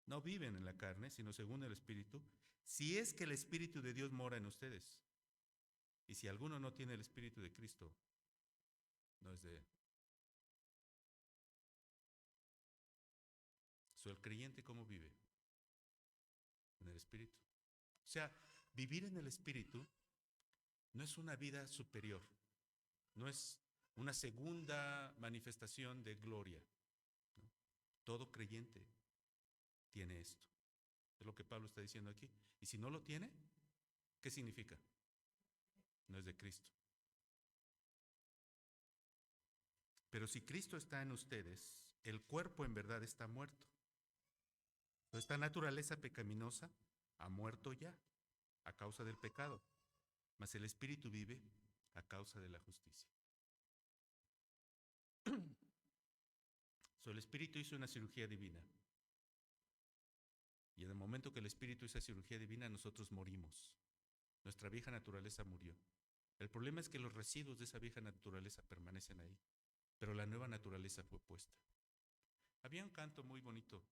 no viven en la carne, sino según el Espíritu, si es que el Espíritu de Dios mora en ustedes. Y si alguno no tiene el Espíritu de Cristo, no es de él. ¿El creyente cómo vive? En el Espíritu. O sea, vivir en el Espíritu no es una vida superior, no es una segunda manifestación de gloria, ¿no? Todo creyente tiene esto. Es lo que Pablo está diciendo aquí. Y si no lo tiene, ¿qué significa? No es de Cristo. Pero si Cristo está en ustedes, el cuerpo en verdad está muerto. Esta naturaleza pecaminosa ha muerto ya a causa del pecado, mas el Espíritu vive a causa de la justicia. El Espíritu hizo una cirugía divina. Y en el momento que el Espíritu hizo esa cirugía divina, nosotros morimos. Nuestra vieja naturaleza murió. El problema es que los residuos de esa vieja naturaleza permanecen ahí, pero la nueva naturaleza fue puesta. Había un canto muy bonito,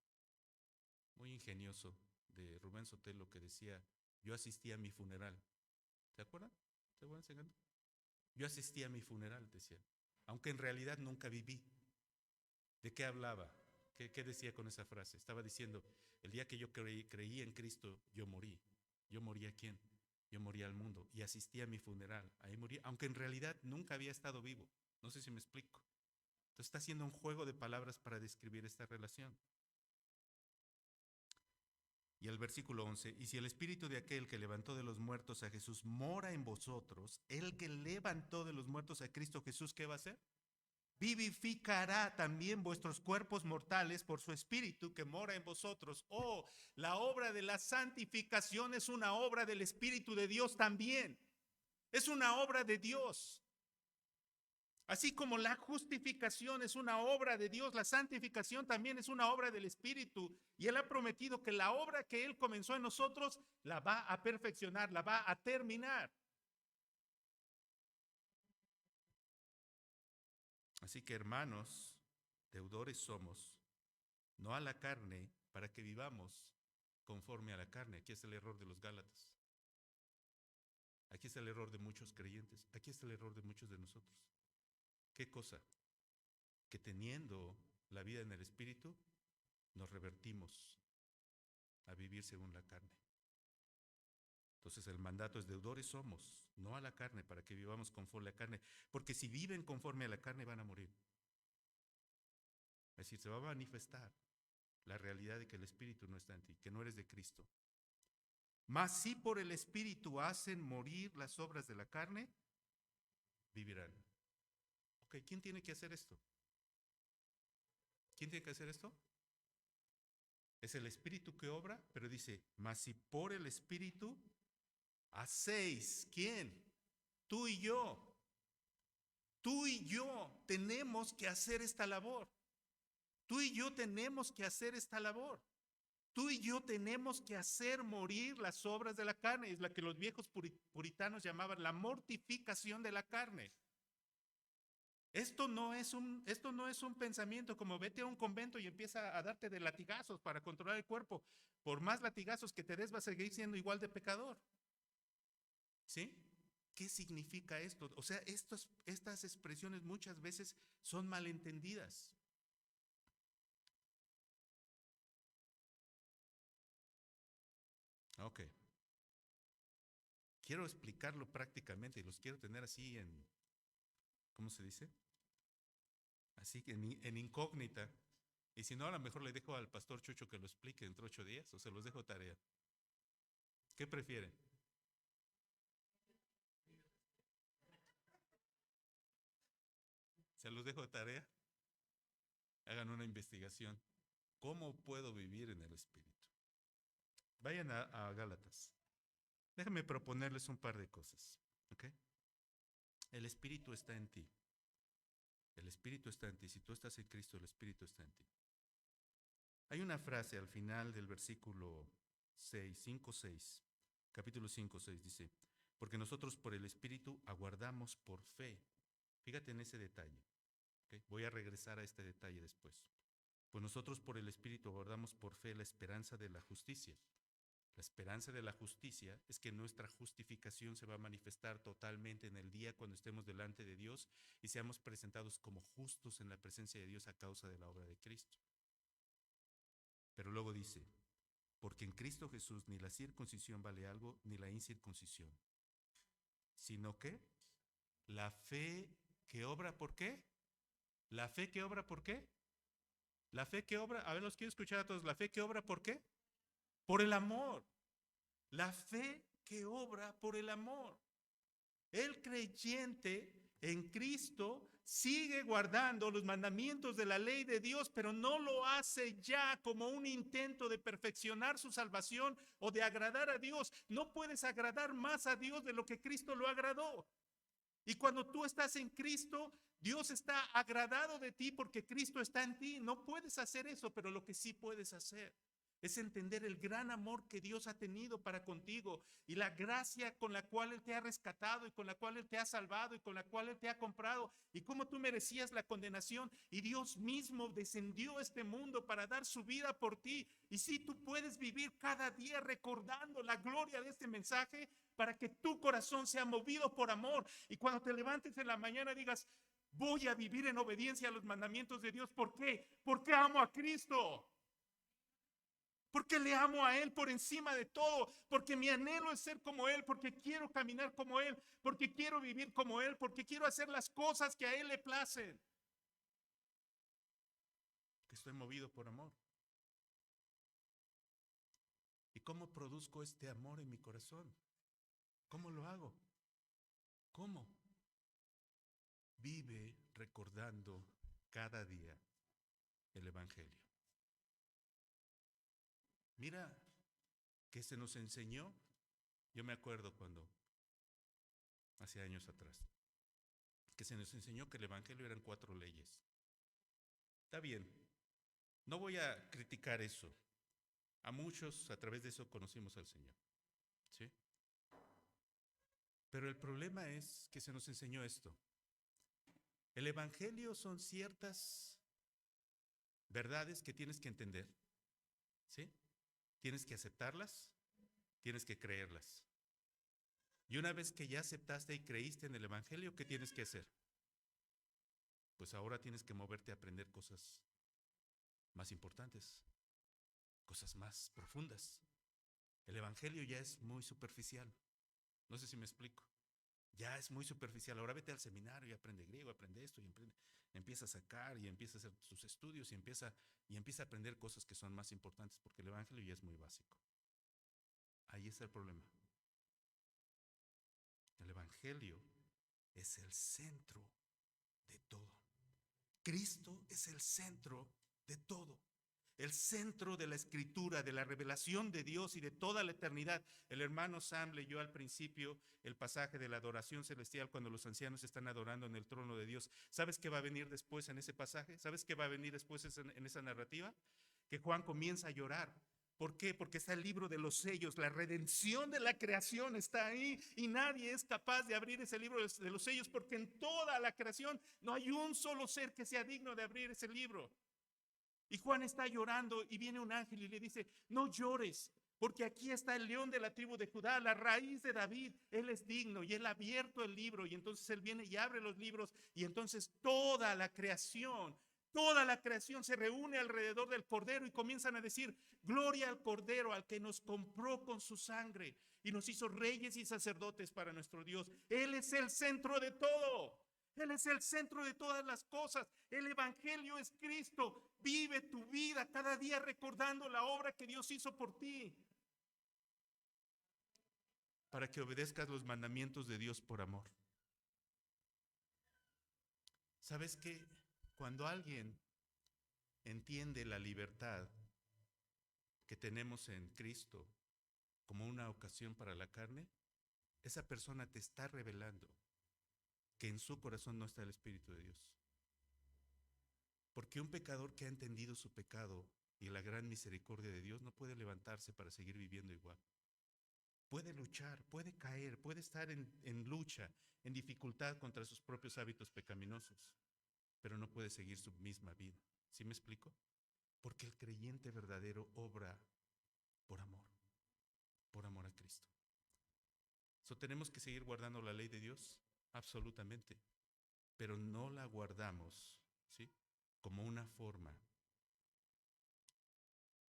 muy ingenioso, de Rubén Sotelo que decía, yo asistí a mi funeral. ¿Se acuerdan? ¿Se acuerdan ese canto? Yo asistí a mi funeral, decía, aunque en realidad nunca viví. ¿De qué hablaba? ¿Qué decía con esa frase? Estaba diciendo, el día que yo creí en Cristo, yo morí. ¿Yo morí a quién? Yo morí al mundo y asistí a mi funeral. Ahí morí, aunque en realidad nunca había estado vivo. No sé si me explico. Entonces está haciendo un juego de palabras para describir esta relación. Y el versículo 11, y si el espíritu de aquel que levantó de los muertos a Jesús mora en vosotros, el que levantó de los muertos a Cristo Jesús, ¿qué va a hacer? Vivificará también vuestros cuerpos mortales por su espíritu que mora en vosotros. Oh, la obra de la santificación es una obra del Espíritu de Dios también. Es una obra de Dios. Así como la justificación es una obra de Dios, la santificación también es una obra del Espíritu. Y Él ha prometido que la obra que Él comenzó en nosotros la va a perfeccionar, la va a terminar. Así que hermanos, deudores somos, no a la carne, para que vivamos conforme a la carne. Aquí está el error de los Gálatas. Aquí está el error de muchos creyentes. Aquí está el error de muchos de nosotros. ¿Qué cosa? Que teniendo la vida en el Espíritu, nos revertimos a vivir según la carne. Entonces el mandato es deudores somos, no a la carne, para que vivamos conforme a la carne. Porque si viven conforme a la carne van a morir. Es decir, se va a manifestar la realidad de que el Espíritu no está en ti, que no eres de Cristo. Mas si por el Espíritu hacen morir las obras de la carne, vivirán. Ok, ¿quién tiene que hacer esto? ¿Quién tiene que hacer esto? Es el Espíritu que obra, pero dice, mas si por el Espíritu hacéis, ¿quién? Tú y yo. Tú y yo tenemos que hacer esta labor. Tú y yo tenemos que hacer esta labor. Tú y yo tenemos que hacer morir las obras de la carne. Es la que los viejos puritanos llamaban la mortificación de la carne. Esto no es un pensamiento como vete a un convento y empieza a darte de latigazos para controlar el cuerpo. Por más latigazos que te des, vas a seguir siendo igual de pecador. ¿Sí? ¿Qué significa esto? O sea, estas expresiones muchas veces son malentendidas. Ok. Quiero explicarlo prácticamente y los quiero tener así en, ¿cómo se dice? Así que en incógnita. Y si no, a lo mejor le dejo al pastor Chucho que lo explique dentro de 8 días o se los dejo tarea. ¿Qué prefieren? ¿Se los dejo de tarea? Hagan una investigación. ¿Cómo puedo vivir en el Espíritu? Vayan a Gálatas. Déjenme proponerles un par de cosas. ¿Ok? El Espíritu está en ti. El Espíritu está en ti. Si tú estás en Cristo, el Espíritu está en ti. Hay una frase al final del versículo 6, 5, 6, capítulo 5, 6, dice, porque nosotros por el Espíritu aguardamos por fe. Fíjate en ese detalle. ¿Okay? Voy a regresar a este detalle después. Pues nosotros por el Espíritu aguardamos por fe la esperanza de la justicia. La esperanza de la justicia es que nuestra justificación se va a manifestar totalmente en el día cuando estemos delante de Dios y seamos presentados como justos en la presencia de Dios a causa de la obra de Cristo. Pero luego dice, porque en Cristo Jesús ni la circuncisión vale algo, ni la incircuncisión, sino que la fe que obra, ¿por qué? La fe que obra, ¿por qué? La fe que obra, a ver, los quiero escuchar a todos, la fe que obra, ¿por qué? Por el amor. La fe que obra por el amor. El creyente en Cristo sigue guardando los mandamientos de la ley de Dios, pero no lo hace ya como un intento de perfeccionar su salvación o de agradar a Dios. No puedes agradar más a Dios de lo que Cristo lo agradó. Y cuando tú estás en Cristo, Dios está agradado de ti porque Cristo está en ti. No puedes hacer eso, pero lo que sí puedes hacer es entender el gran amor que Dios ha tenido para contigo y la gracia con la cual Él te ha rescatado y con la cual Él te ha salvado y con la cual Él te ha comprado y cómo tú merecías la condenación y Dios mismo descendió a este mundo para dar su vida por ti. Y si tú puedes vivir cada día recordando la gloria de este mensaje para que tu corazón sea movido por amor y cuando te levantes en la mañana digas, voy a vivir en obediencia a los mandamientos de Dios. ¿Por qué? Porque amo a Cristo. Porque le amo a Él por encima de todo, porque mi anhelo es ser como Él, porque quiero caminar como Él, porque quiero vivir como Él, porque quiero hacer las cosas que a Él le placen. Que estoy movido por amor. ¿Y cómo produzco este amor en mi corazón? ¿Cómo lo hago? ¿Cómo? Vive recordando cada día el Evangelio. Mira que se nos enseñó, yo me acuerdo cuando, hace años atrás, que se nos enseñó que el Evangelio eran 4 leyes. Está bien, no voy a criticar eso. A muchos a través de eso conocimos al Señor. ¿Sí? Pero el problema es que se nos enseñó esto. El Evangelio son ciertas verdades que tienes que entender. ¿Sí? Tienes que aceptarlas, tienes que creerlas. Y una vez que ya aceptaste y creíste en el Evangelio, ¿qué tienes que hacer? Pues ahora tienes que moverte a aprender cosas más importantes, cosas más profundas. El Evangelio ya es muy superficial. No sé si me explico. Ya es muy superficial. Ahora vete al seminario y aprende griego, aprende esto y empieza a sacar y empieza a hacer sus estudios y empieza a aprender cosas que son más importantes porque el Evangelio ya es muy básico. Ahí está el problema. El Evangelio es el centro de todo. Cristo es el centro de todo. El centro de la escritura, de la revelación de Dios y de toda la eternidad. El hermano Sam leyó al principio el pasaje de la adoración celestial cuando los ancianos están adorando en el trono de Dios. ¿Sabes qué va a venir después en ese pasaje? ¿Sabes qué va a venir después en esa narrativa? Que Juan comienza a llorar. ¿Por qué? Porque está el libro de los sellos, la redención de la creación está ahí y nadie es capaz de abrir ese libro de los sellos porque en toda la creación no hay un solo ser que sea digno de abrir ese libro. Y Juan está llorando y viene un ángel y le dice, no llores, porque aquí está el león de la tribu de Judá, la raíz de David, él es digno y él ha abierto el libro y entonces él viene y abre los libros y entonces toda la creación Toda la creación se reúne alrededor del Cordero y comienzan a decir, gloria al Cordero, al que nos compró con su sangre y nos hizo reyes y sacerdotes para nuestro Dios. Él es el centro de todo. Él es el centro de todas las cosas. El Evangelio es Cristo. Vive tu vida cada día recordando la obra que Dios hizo por ti. Para que obedezcas los mandamientos de Dios por amor. ¿Sabes qué? Cuando alguien entiende la libertad que tenemos en Cristo como una ocasión para la carne, esa persona te está revelando que en su corazón no está el Espíritu de Dios. Porque un pecador que ha entendido su pecado y la gran misericordia de Dios no puede levantarse para seguir viviendo igual. Puede luchar, puede caer, puede estar en lucha, en dificultad contra sus propios hábitos pecaminosos, pero no puede seguir su misma vida. ¿Sí me explico? Porque el creyente verdadero obra por amor a Cristo. ¿Tenemos que seguir guardando la ley de Dios? Absolutamente. Pero no la guardamos, ¿sí?, como una forma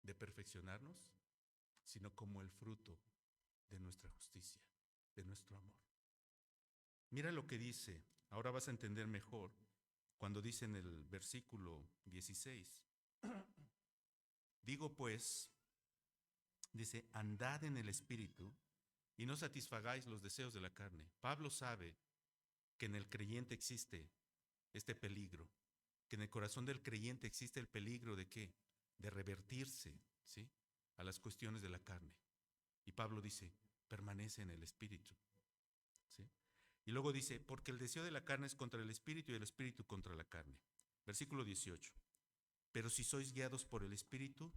de perfeccionarnos, sino como el fruto de nuestra justicia, de nuestro amor. Mira lo que dice, ahora vas a entender mejor, cuando dice en el versículo 16, digo pues, dice, andad en el Espíritu y no satisfagáis los deseos de la carne. Pablo sabe que en el creyente existe este peligro, que en el corazón del creyente existe el peligro de ¿qué? De revertirse, ¿sí?, a las cuestiones de la carne. Y Pablo dice, permanece en el Espíritu, ¿sí? Y luego dice, porque el deseo de la carne es contra el Espíritu y el Espíritu contra la carne. Versículo 18, pero si sois guiados por el Espíritu,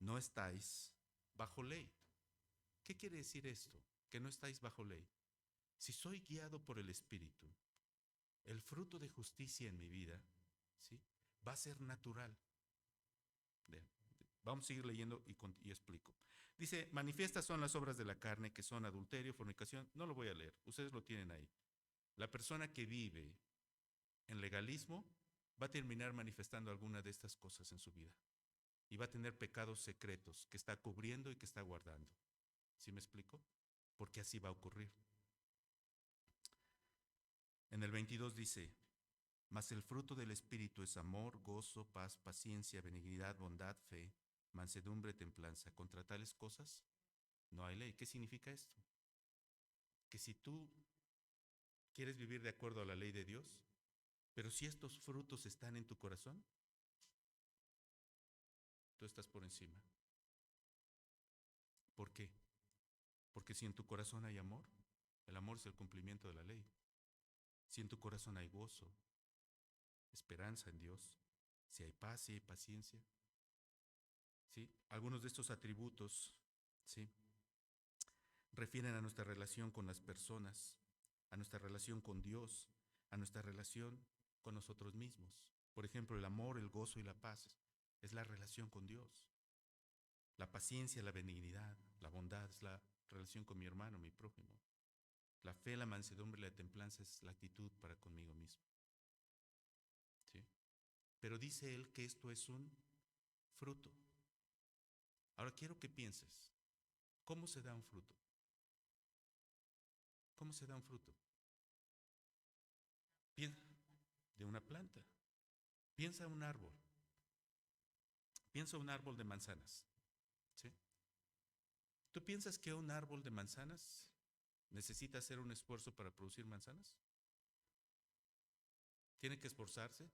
no estáis bajo ley. ¿Qué quiere decir esto? Que no estáis bajo ley. Si soy guiado por el Espíritu, el fruto de justicia en mi vida, ¿sí?, va a ser natural. Bien, vamos a seguir leyendo y explico. Dice, manifiestas son las obras de la carne, que son adulterio, fornicación. No lo voy a leer, ustedes lo tienen ahí. La persona que vive en legalismo va a terminar manifestando alguna de estas cosas en su vida. Y va a tener pecados secretos que está cubriendo y que está guardando. ¿Sí me explico? Porque así va a ocurrir. En el 22 dice, mas el fruto del Espíritu es amor, gozo, paz, paciencia, benignidad, bondad, fe, mansedumbre, templanza. Contra tales cosas no hay ley. ¿Qué significa esto? Que si tú quieres vivir de acuerdo a la ley de Dios, pero si estos frutos están en tu corazón, tú estás por encima. ¿Por qué? Porque si en tu corazón hay amor, el amor es el cumplimiento de la ley. Si en tu corazón hay gozo, esperanza en Dios, si hay paz, si hay paciencia, ¿sí? Algunos de estos atributos, ¿sí?, refieren a nuestra relación con las personas, a nuestra relación con Dios, a nuestra relación con nosotros mismos. Por ejemplo, el amor, el gozo y la paz es la relación con Dios. La paciencia, la benignidad, la bondad es la relación con mi hermano, mi prójimo. La fe, la mansedumbre y la templanza es la actitud para conmigo mismo, ¿sí? Pero dice él que esto es un fruto. Ahora quiero que pienses, ¿cómo se da un fruto? ¿Cómo se da un fruto? Piensa de una planta. Piensa un árbol. Piensa un árbol de manzanas, ¿sí? ¿Tú piensas que un árbol de manzanas necesita hacer un esfuerzo para producir manzanas? Tiene que esforzarse,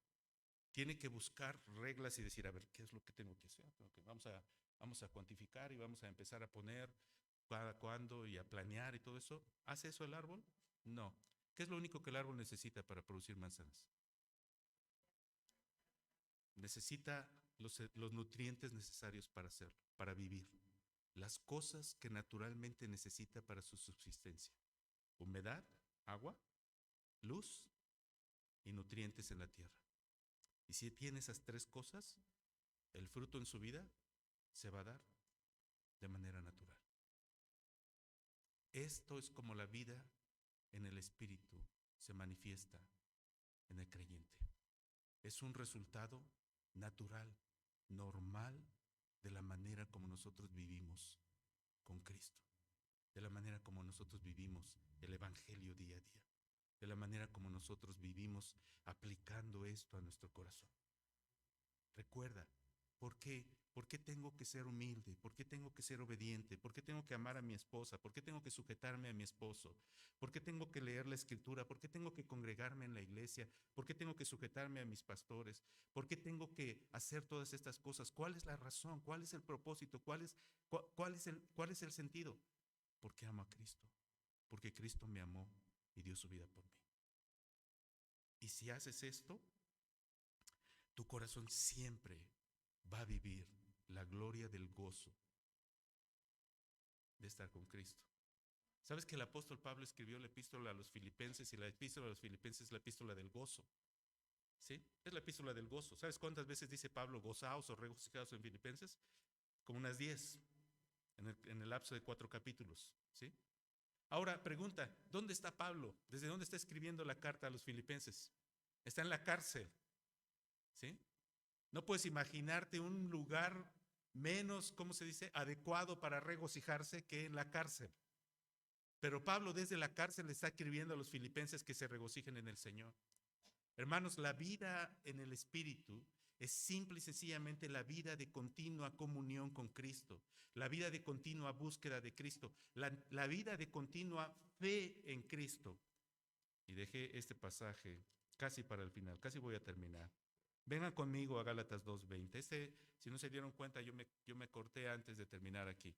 tiene que buscar reglas y decir, a ver, ¿qué es lo que tengo que hacer? Okay, vamos a cuantificar y vamos a empezar a poner cada cuándo y a planear y todo eso. ¿Hace eso el árbol? No. ¿Qué es lo único que el árbol necesita para producir manzanas? Necesita los nutrientes necesarios para hacerlo, para vivir. Las cosas que naturalmente necesita para su subsistencia. Humedad, agua, luz y nutrientes en la tierra. Y si tiene esas tres cosas, el fruto en su vida se va a dar de manera natural. Esto es como la vida en el Espíritu se manifiesta en el creyente. es un resultado natural, normal, de la manera como nosotros vivimos con Cristo, de la manera como nosotros vivimos el Evangelio día a día, de la manera como nosotros vivimos aplicando esto a nuestro corazón. Recuerda, ¿por qué? ¿Por qué tengo que ser humilde? ¿Por qué tengo que ser obediente? ¿Por qué tengo que amar a mi esposa? ¿Por qué tengo que sujetarme a mi esposo? ¿Por qué tengo que leer la Escritura? ¿Por qué tengo que congregarme en la iglesia? ¿Por qué tengo que sujetarme a mis pastores? ¿Por qué tengo que hacer todas estas cosas? ¿Cuál es la razón? ¿Cuál es el propósito? ¿Cuál es el sentido? Porque amo a Cristo. Porque Cristo me amó y dio su vida por mí. Y si haces esto, tu corazón siempre va a vivir la gloria del gozo de estar con Cristo. ¿Sabes que el apóstol Pablo escribió la epístola a los Filipenses y la epístola a los Filipenses es la epístola del gozo? ¿Sí? Es la epístola del gozo. ¿Sabes cuántas veces dice Pablo gozaos o regocijaos en Filipenses? Como unas 10 en el lapso de 4 capítulos. ¿Sí? Ahora, pregunta, ¿dónde está Pablo? ¿Desde dónde está escribiendo la carta a los Filipenses? Está en la cárcel. ¿Sí? No puedes imaginarte un lugar menos, ¿cómo se dice?, adecuado para regocijarse que en la cárcel. Pero Pablo desde la cárcel le está escribiendo a los filipenses que se regocijen en el Señor. Hermanos, la vida en el Espíritu es simple y sencillamente la vida de continua comunión con Cristo, la vida de continua búsqueda de Cristo, la vida de continua fe en Cristo. Y dejé este pasaje casi para el final, casi voy a terminar. Vengan conmigo a Gálatas 2:20. Si no se dieron cuenta, yo me corté antes de terminar aquí.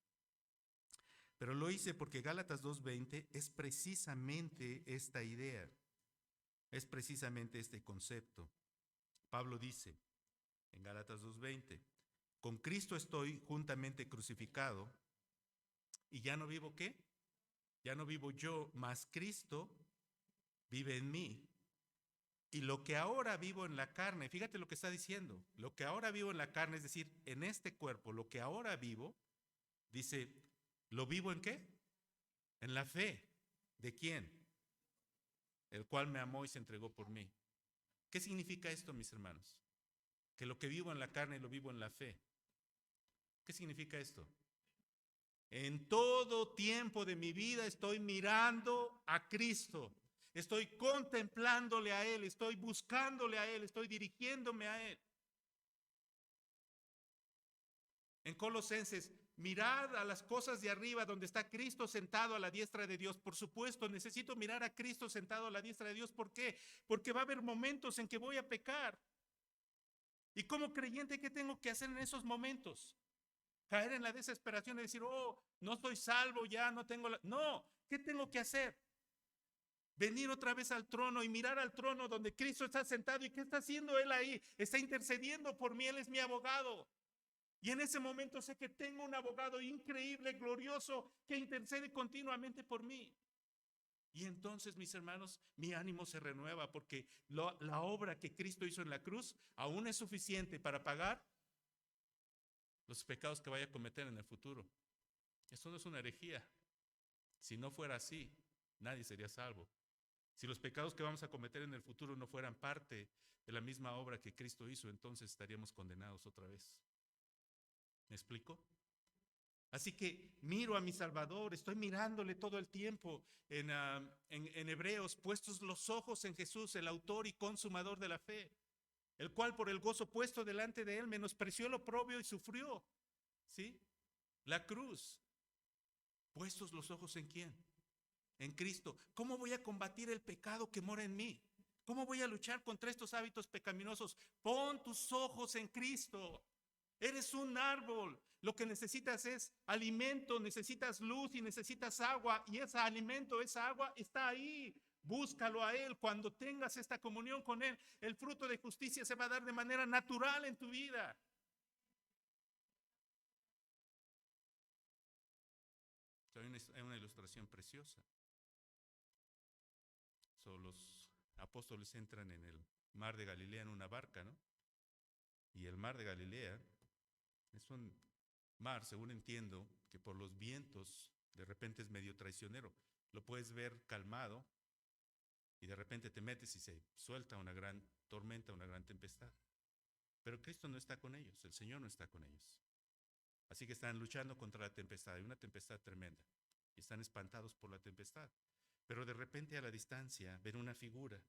Pero lo hice porque Gálatas 2:20 es precisamente esta idea, es precisamente este concepto. Pablo dice en Gálatas 2:20, con Cristo estoy juntamente crucificado y ya no vivo ¿qué? Ya no vivo yo, mas Cristo vive en mí. Y lo que ahora vivo en la carne, fíjate lo que está diciendo, lo que ahora vivo en la carne, es decir, en este cuerpo, lo que ahora vivo, dice, ¿lo vivo en qué? En la fe. ¿De quién? El cual me amó y se entregó por mí. ¿Qué significa esto, mis hermanos? Que lo que vivo en la carne lo vivo en la fe. ¿Qué significa esto? En todo tiempo de mi vida estoy mirando a Cristo. Estoy contemplándole a Él, estoy buscándole a Él, estoy dirigiéndome a Él. En Colosenses, mirad a las cosas de arriba donde está Cristo sentado a la diestra de Dios. Por supuesto, necesito mirar a Cristo sentado a la diestra de Dios. ¿Por qué? Porque va a haber momentos en que voy a pecar. Y como creyente, ¿qué tengo que hacer en esos momentos? Caer en la desesperación de decir, oh, no estoy salvo ya, no tengo la... No, ¿qué tengo que hacer? Venir otra vez al trono y mirar al trono donde Cristo está sentado. ¿Y qué está haciendo Él ahí? Está intercediendo por mí, Él es mi abogado. Y en ese momento sé que tengo un abogado increíble, glorioso, que intercede continuamente por mí. Y entonces, mis hermanos, mi ánimo se renueva porque la obra que Cristo hizo en la cruz aún es suficiente para pagar los pecados que vaya a cometer en el futuro. Esto no es una herejía. Si no fuera así, nadie sería salvo. Si los pecados que vamos a cometer en el futuro no fueran parte de la misma obra que Cristo hizo, entonces estaríamos condenados otra vez. ¿Me explico? Así que miro a mi Salvador, estoy mirándole todo el tiempo. En Hebreos, puestos los ojos en Jesús, el autor y consumador de la fe, el cual por el gozo puesto delante de él menospreció el oprobio y sufrió, ¿sí? La cruz. ¿Puestos los ojos en quién? En Cristo. ¿Cómo voy a combatir el pecado que mora en mí? ¿Cómo voy a luchar contra estos hábitos pecaminosos? Pon tus ojos en Cristo. Eres un árbol. Lo que necesitas es alimento, necesitas luz y necesitas agua. Y ese alimento, esa agua está ahí. Búscalo a Él. Cuando tengas esta comunión con Él, el fruto de justicia se va a dar de manera natural en tu vida. Hay una ilustración preciosa. Los apóstoles entran en el mar de Galilea en una barca, ¿no? Y el mar de Galilea es un mar, según entiendo, que por los vientos de repente es medio traicionero. Lo puedes ver calmado y de repente te metes y se suelta una gran tormenta, una gran tempestad. Pero Cristo no está con ellos, el Señor no está con ellos. Así que están luchando contra la tempestad, hay una tempestad tremenda, y están espantados por la tempestad. Pero de repente a la distancia ven una figura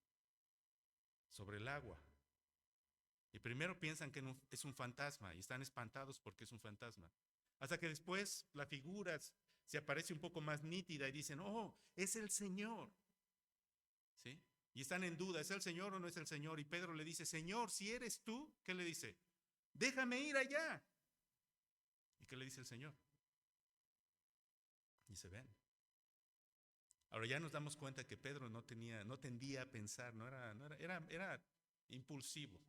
sobre el agua. Y primero piensan que es un fantasma y están espantados porque es un fantasma. Hasta que después la figura se aparece un poco más nítida y dicen, oh, es el Señor. ¿Sí? Y están en duda, ¿es el Señor o no es el Señor? Y Pedro le dice, Señor, si eres tú, ¿qué le dice? Déjame ir allá. ¿Y qué le dice el Señor? Y se ven. Ahora ya nos damos cuenta que Pedro no tendía a pensar, era impulsivo.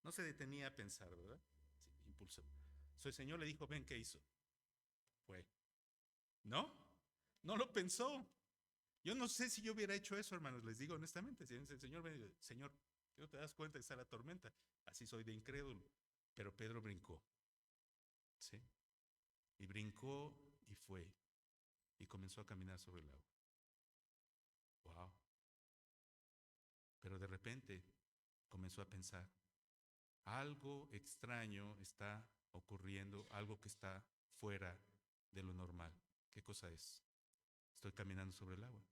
No se detenía a pensar, ¿verdad? Sí, impulsivo. El Señor le dijo, ven, ¿qué hizo? Fue. ¿No? No lo pensó. Yo no sé si yo hubiera hecho eso, hermanos, les digo honestamente. Si el Señor me dice, Señor, ¿no te das cuenta que está la tormenta? Así soy de incrédulo. Pero Pedro brincó. ¿Sí? Y brincó y fue. Y comenzó a caminar sobre el agua. Wow. Pero de repente comenzó a pensar, algo extraño está ocurriendo, algo que está fuera de lo normal. ¿Qué cosa es? Estoy caminando sobre el agua.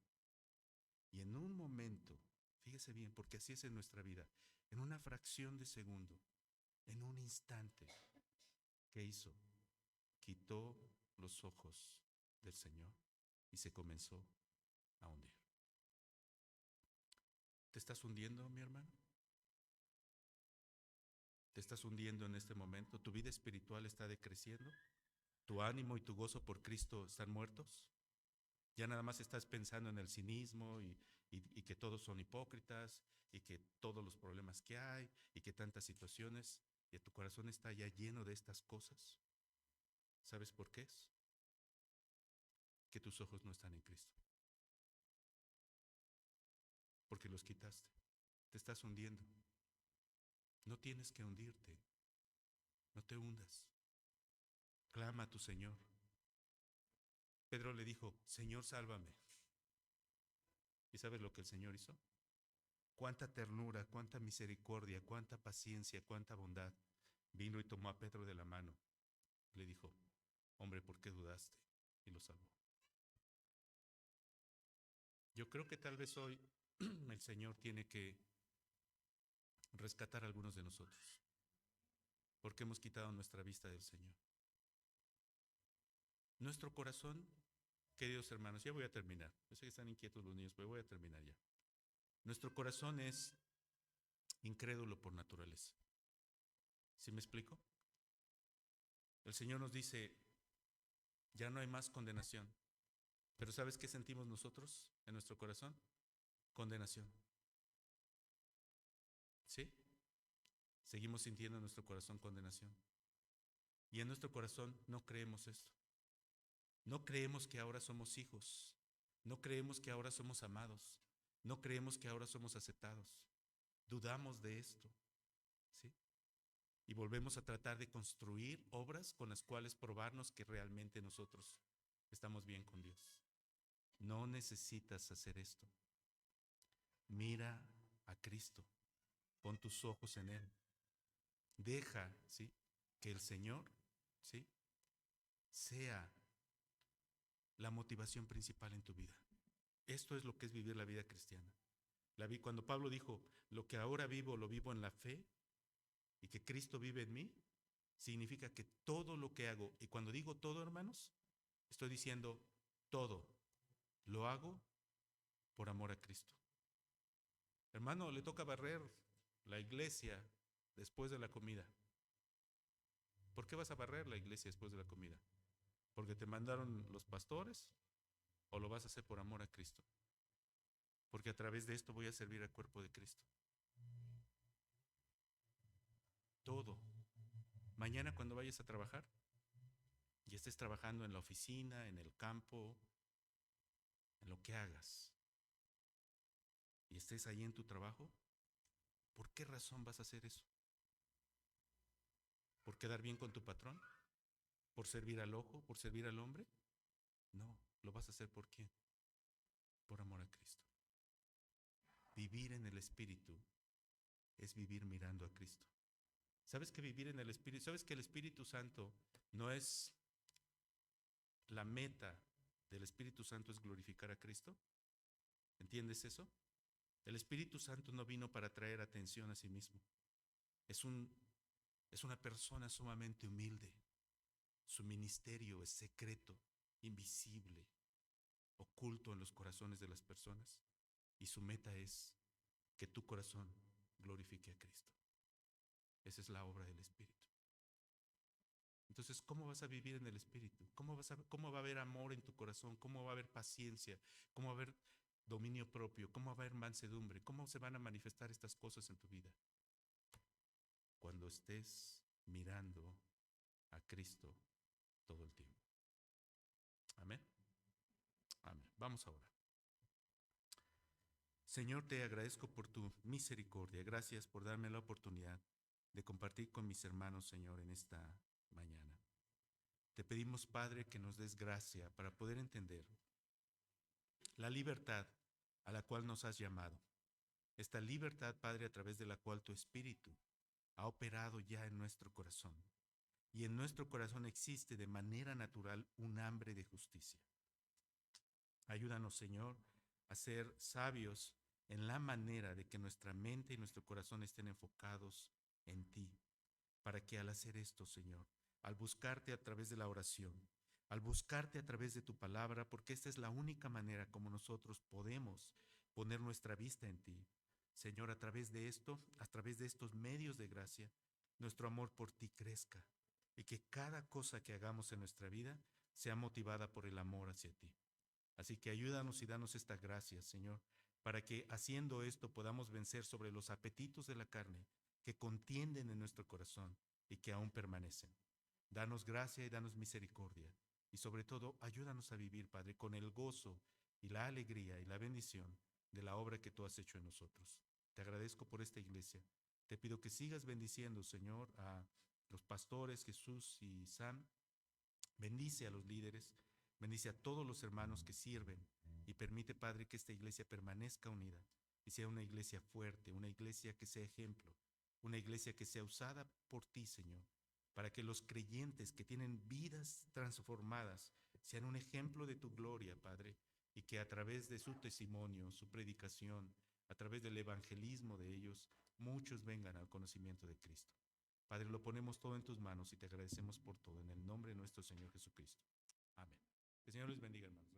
Y en un momento, fíjese bien, porque así es en nuestra vida, en una fracción de segundo, en un instante, ¿qué hizo? Quitó los ojos del Señor y se comenzó a hundir. ¿Te estás hundiendo, mi hermano? ¿Te estás hundiendo en este momento? ¿Tu vida espiritual está decreciendo? ¿Tu ánimo y tu gozo por Cristo están muertos? Ya nada más estás pensando en el cinismo y que todos son hipócritas y que todos los problemas que hay y que tantas situaciones, y tu corazón está ya lleno de estas cosas. ¿Sabes por qué es? Que tus ojos no están en Cristo. Porque los quitaste. Te estás hundiendo. No tienes que hundirte. No te hundas. Clama a tu Señor. Pedro le dijo, Señor, sálvame. ¿Y sabes lo que el Señor hizo? Cuánta ternura, cuánta misericordia, cuánta paciencia, cuánta bondad. Vino y tomó a Pedro de la mano. Le dijo, hombre, ¿por qué dudaste? Y lo salvó. Yo creo que tal vez hoy el Señor tiene que rescatar a algunos de nosotros, porque hemos quitado nuestra vista del Señor. Nuestro corazón, queridos hermanos, ya voy a terminar. Yo sé que están inquietos los niños, pero voy a terminar ya. Nuestro corazón es incrédulo por naturaleza. ¿Sí me explico? El Señor nos dice, ya no hay más condenación. Pero ¿sabes qué sentimos nosotros en nuestro corazón? Condenación. ¿Sí? Seguimos sintiendo en nuestro corazón condenación. Y en nuestro corazón no creemos esto. No creemos que ahora somos hijos. No creemos que ahora somos amados. No creemos que ahora somos aceptados. Dudamos de esto. ¿Sí? Y volvemos a tratar de construir obras con las cuales probarnos que realmente nosotros estamos bien con Dios. No necesitas hacer esto. Mira a Cristo. Pon tus ojos en Él. Deja, ¿sí?, que el Señor, ¿sí?, sea la motivación principal en tu vida. Esto es lo que es vivir la vida cristiana. Cuando Pablo dijo, lo que ahora vivo, lo vivo en la fe y que Cristo vive en mí, significa que todo lo que hago, y cuando digo todo, hermanos, estoy diciendo todo, lo hago por amor a Cristo. Hermano, le toca barrer la iglesia después de la comida. ¿Por qué vas a barrer la iglesia después de la comida? ¿Porque te mandaron los pastores? ¿O lo vas a hacer por amor a Cristo? Porque a través de esto voy a servir al cuerpo de Cristo. Todo. Mañana cuando vayas a trabajar y estés trabajando en la oficina, en el campo, en lo que hagas, y estés ahí en tu trabajo, ¿por qué razón vas a hacer eso? ¿Por quedar bien con tu patrón? ¿Por servir al ojo? ¿Por servir al hombre? No, lo vas a hacer ¿por quién? Por amor a Cristo. Vivir en el Espíritu es vivir mirando a Cristo. ¿Sabes que vivir en el Espíritu, sabes que el Espíritu Santo no es la meta del Espíritu Santo es glorificar a Cristo? ¿Entiendes eso? El Espíritu Santo no vino para traer atención a sí mismo. Es una persona sumamente humilde. Su ministerio es secreto, invisible, oculto en los corazones de las personas. Y su meta es que tu corazón glorifique a Cristo. Esa es la obra del Espíritu. Entonces, ¿cómo vas a vivir en el Espíritu? ¿Cómo va a haber amor en tu corazón? ¿Cómo va a haber paciencia? ¿Cómo va a haber dominio propio? ¿Cómo va a haber mansedumbre? ¿Cómo se van a manifestar estas cosas en tu vida? Cuando estés mirando a Cristo todo el tiempo. Amén. Amén. Vamos a orar. Señor, te agradezco por tu misericordia. Gracias por darme la oportunidad de compartir con mis hermanos, Señor, en esta mañana. Te pedimos, Padre, que nos des gracia para poder entender la libertad a la cual nos has llamado. Esta libertad, Padre, a través de la cual tu Espíritu ha operado ya en nuestro corazón. Y en nuestro corazón existe de manera natural un hambre de justicia. Ayúdanos, Señor, a ser sabios en la manera de que nuestra mente y nuestro corazón estén enfocados en ti, para que al hacer esto, Señor, al buscarte a través de la oración, al buscarte a través de tu palabra, porque esta es la única manera como nosotros podemos poner nuestra vista en ti. Señor, a través de esto, a través de estos medios de gracia, nuestro amor por ti crezca y que cada cosa que hagamos en nuestra vida sea motivada por el amor hacia ti. Así que ayúdanos y danos esta gracia, Señor, para que haciendo esto podamos vencer sobre los apetitos de la carne que contienden en nuestro corazón y que aún permanecen. Danos gracia y danos misericordia. Y sobre todo, ayúdanos a vivir, Padre, con el gozo y la alegría y la bendición de la obra que tú has hecho en nosotros. Te agradezco por esta iglesia. Te pido que sigas bendiciendo, Señor, a los pastores Jesús y Sam. Bendice a los líderes, bendice a todos los hermanos que sirven y permite, Padre, que esta iglesia permanezca unida y sea una iglesia fuerte, una iglesia que sea ejemplo, una iglesia que sea usada por ti, Señor, para que los creyentes que tienen vidas transformadas sean un ejemplo de tu gloria, Padre, y que a través de su testimonio, su predicación, a través del evangelismo de ellos, muchos vengan al conocimiento de Cristo. Padre, lo ponemos todo en tus manos y te agradecemos por todo, en el nombre de nuestro Señor Jesucristo. Amén. Que el Señor les bendiga, hermanos.